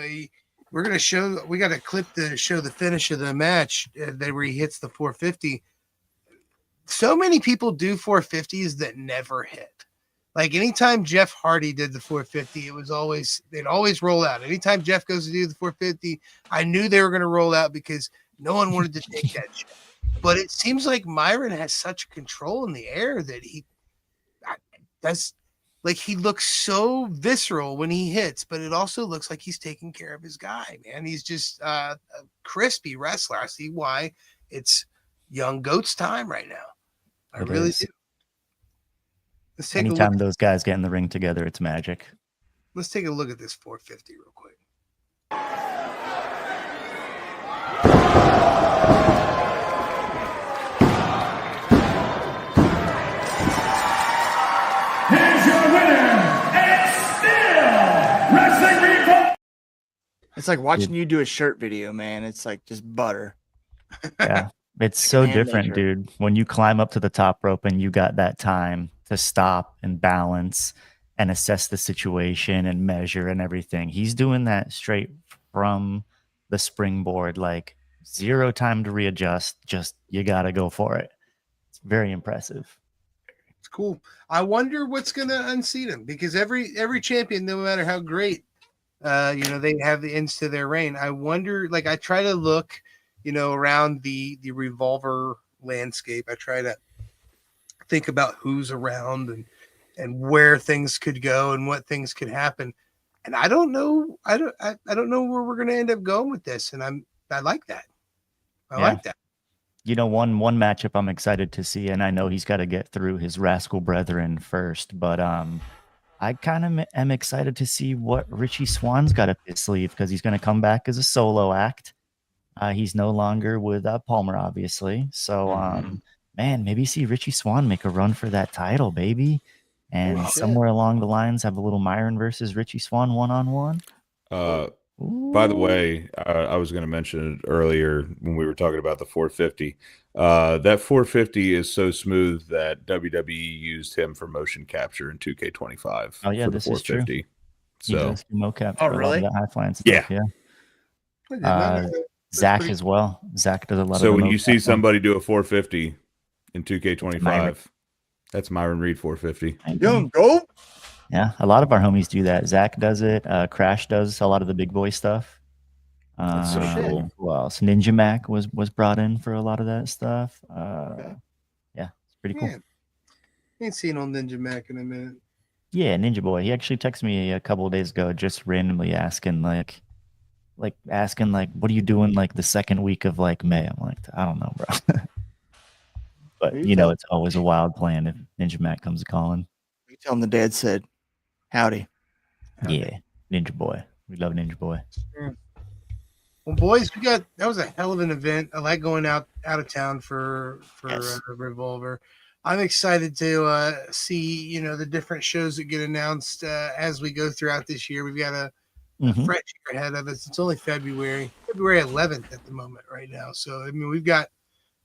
we got a clip to show the finish of the match where he hits the 450. So many people do 450s that never hit. Like anytime Jeff Hardy did the 450, they'd always roll out. Anytime Jeff goes to do the 450, I knew they were going to roll out because no one wanted to take that shit. But it seems like Myron has such control in the air that he looks so visceral when he hits, but it also looks like he's taking care of his guy, man. He's just a crispy wrestler. I see why it's Young Goat's time right now. I really do. Let's take Anytime those guys get in the ring together, it's magic. Let's take a look at this 450 real quick. Here's your winner, and still Wrestling Revolver. It's like watching you do a shirt video, man. It's like just butter. Yeah. It's so different, measure. dude. When you climb up to the top rope and you got that time to stop and balance and assess the situation and measure and everything. He's doing that straight from the springboard, like zero time to readjust. Just you got to go for it. It's very impressive. It's cool. I wonder what's going to unseat him because every champion, no matter how great, they have the ends to their reign. I wonder, like I try to look, around the Revolver landscape. I try to think about who's around and where things could go and what things could happen. And I don't know. I don't know where we're going to end up going with this. And I like that. I like that. You know, one matchup I'm excited to see, and I know he's got to get through his rascal brethren first, but I kind of am excited to see what Richie Swann's got up his sleeve, because he's going to come back as a solo act. He's no longer with Palmer, obviously. So, man, maybe see Richie Swann make a run for that title, baby. And somewhere along the lines, have a little Myron versus Richie Swann one-on-one. By the way, I was going to mention it earlier when we were talking about the 450. That 450 is so smooth that WWE used him for motion capture in 2K25. Oh yeah, this is true. So mocap. Oh really? High flying stuff. Yeah. Zach as well. Zach does a lot. So of when you see somebody do a 450 in 2K25, that's Myron Reed 450. Young go. Yeah, a lot of our homies do that. Zach does it. Crash does a lot of the big boy stuff. That's so cool. Who else? Ninja Mac was brought in for a lot of that stuff. Yeah, it's pretty cool. Man, ain't seen on Ninja Mac in a minute. Yeah, Ninja Boy. He actually texted me a couple of days ago, just randomly asking like, what are you doing like the second week of like May? I'm like, I don't know, bro. But you know, it's always a wild plan if Ninja Mac comes calling. You tell him the dad said, howdy. Yeah, Ninja Boy. We love Ninja Boy. Well, boys, that was a hell of an event. I like going out of town for Revolver. I'm excited to see, the different shows that get announced as we go throughout this year. We've got a fresh year ahead of us. It's only February 11th at the moment right now. So, I mean, we've got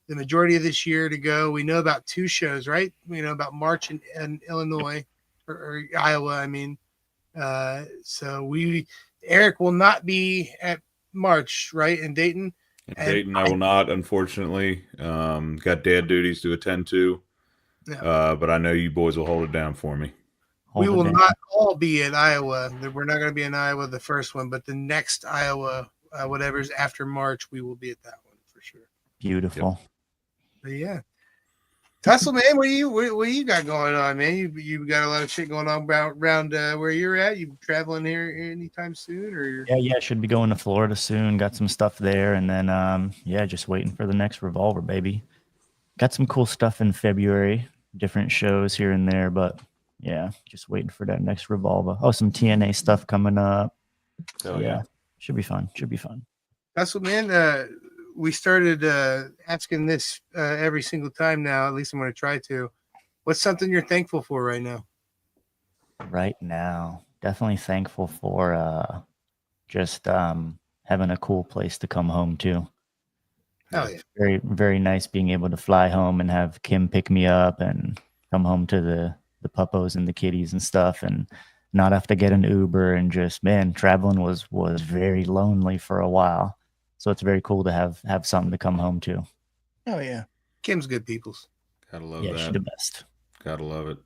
the majority of this year to go. We know about 2 shows, right? We know about March in Illinois or Iowa, I mean. So Eric will not be at March, right, in Dayton? Dayton, I will not, unfortunately. Got dad duties to attend to. Yeah. But I know you boys will hold it down for me. We will not all be in Iowa. We're not going to be in Iowa the first one, but the next Iowa, whatever's after March, we will be at that one for sure. Beautiful. Yep. But yeah. Tussle, man, what you got going on, man? You got a lot of shit going on around where you're at. You traveling here anytime soon, or? Yeah, should be going to Florida soon. Got some stuff there, and then just waiting for the next Revolver, baby. Got some cool stuff in February, different shows here and there, but yeah, just waiting for that next Revolver. Oh, some TNA stuff coming up. So yeah, should be fun. Tussle, man. We started asking this every single time now. At least I'm going to try to. What's something you're thankful for right now? Right now, definitely thankful for just having a cool place to come home to. Hell yeah. Very, very nice being able to fly home and have Kim pick me up and come home to the puppos and the kitties and stuff, and not have to get an Uber, and just, man, traveling was very lonely for a while. So it's very cool to have something to come home to. Oh yeah. Kim's good peoples. Gotta love that. Yeah, she's the best. Gotta love it.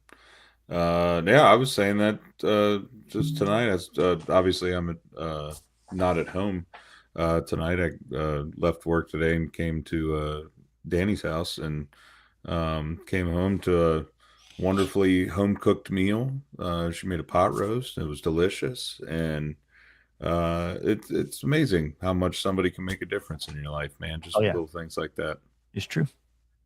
I was saying that just tonight, as obviously I'm not at home tonight. I left work today and came to Danny's house and came home to a wonderfully home cooked meal. She made a pot roast. It was delicious, and it's amazing how much somebody can make a difference in your life, man. Just little things like that. It's true.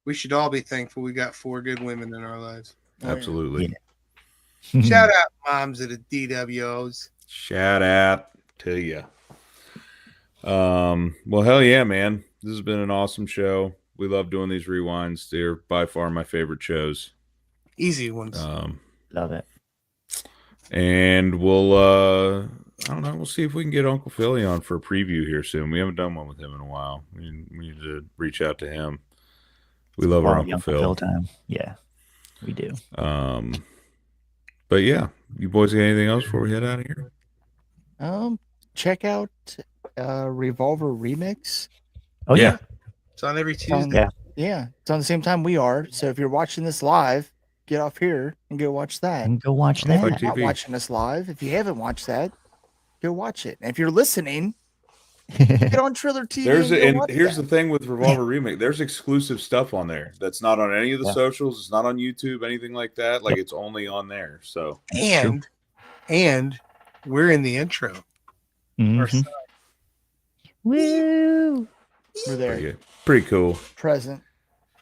We should all be thankful we got 4 good women in our lives. Absolutely. Yeah. Shout out moms of the DWOs. Shout out to you. Well, hell yeah, man. This has been an awesome show. We love doing these rewinds. They're by far my favorite shows. Easy ones. Love it. And we'll I don't know, we'll see if we can get Uncle Philly on for a preview here soon. We haven't done one with him in a while. We need to reach out to him. We love our Uncle Phil time. Yeah, we do. But yeah, you boys got anything else before we head out of here? Check out Revolver Remix. Oh yeah. It's on every Tuesday. Yeah, it's on the same time we are. So if you're watching this live, get off here and go watch that. And go watch that. If you're not watching us live, if you haven't watched that, go watch it. And if you're listening, Get on Triller TV. Here's the thing with Revolver Remake. There's exclusive stuff on there that's not on any of the socials. It's not on YouTube, anything like that. Like it's only on there. So and we're in the intro. Mhm. Woo! We're there. Pretty cool. Present.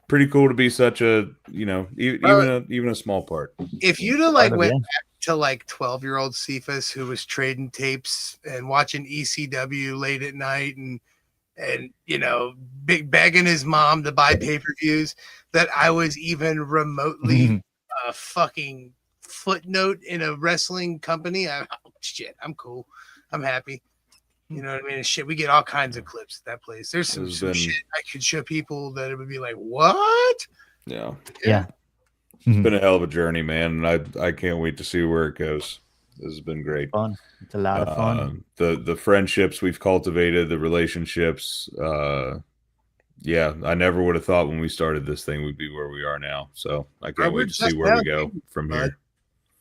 Pretty cool to be such a even a small part. If you'd have like went back to like 12-year-old Cephas who was trading tapes and watching ECW late at night and begging his mom to buy pay-per-views, that I was even remotely a fucking footnote in a wrestling company, I'm cool. I'm happy. You know what I mean? And shit, we get all kinds of clips at that place. There's some shit I could show people that it would be like, what? Yeah. It's been a hell of a journey, man, and I can't wait to see where it goes. This has been great. Fun. It's a lot of fun. The friendships we've cultivated, the relationships. I never would have thought when we started this thing we'd be where we are now. So I can't wait to see where we go from here.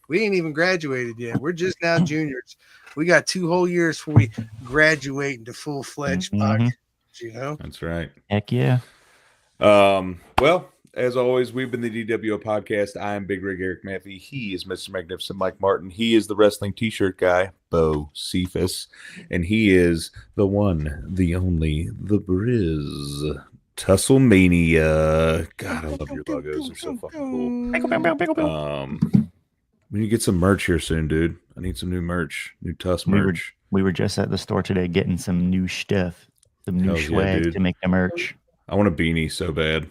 We ain't even graduated yet. We're just now juniors. We got 2 whole years before we graduate into full-fledged podcast, you know? That's right. Heck yeah. Well, as always, we've been the dWo podcast. I am Big Rig Eric Matthew. He is Mr. Magnificent Mike Martin. He is the wrestling t-shirt guy, Bo Cephas. And he is the one, the only, the Brizz Tusslemania. God, I love your logos. They're so fucking cool. We need to get some merch here soon, dude. I need some new merch, new Tuss merch. We were just at the store today getting some new stuff, some new swag to make the merch. I want a beanie so bad.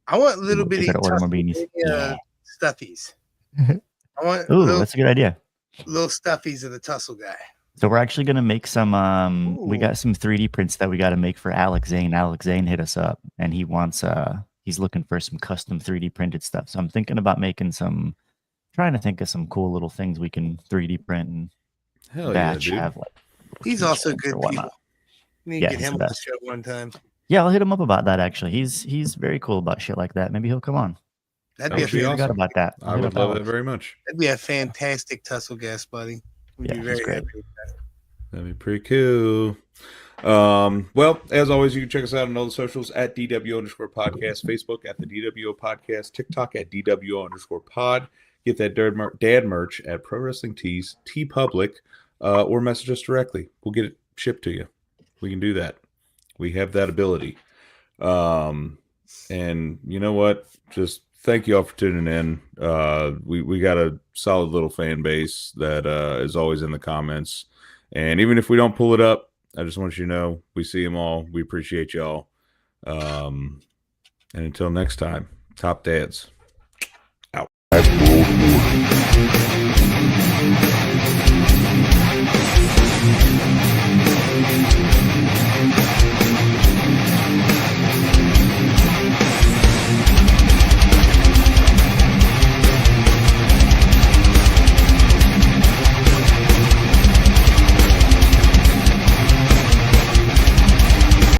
I want little bitty stuffies. I want that's a good idea. Little stuffies of the Tussle guy. So we're actually gonna make some. We got some 3D prints that we got to make for Alex Zane. Alex Zane hit us up, and he wants. He's looking for some custom 3D printed stuff. So I'm thinking about making some. Trying to think of some cool little things we can 3D print and batch. Have like. He's also good people. We need to get him on the show one time. Yeah, I'll hit him up about that. Actually, he's very cool about shit like that. Maybe he'll come on. That'd be awesome. Forgot about that. I would love it very much. That'd be a fantastic Tussle guest, buddy. We'd be very happy with that. That'd be pretty cool. Well, as always, you can check us out on all the socials at dWo_podcast, Facebook at the dWo podcast, TikTok at dWo_pod. Get that dad merch at Pro Wrestling Tees, TeePublic, or message us directly. We'll get it shipped to you. We can do that. We have that ability. And you know what? Just thank you all for tuning in. We got a solid little fan base that is always in the comments. And even if we don't pull it up, I just want you to know we see them all. We appreciate y'all. And until next time, top dads.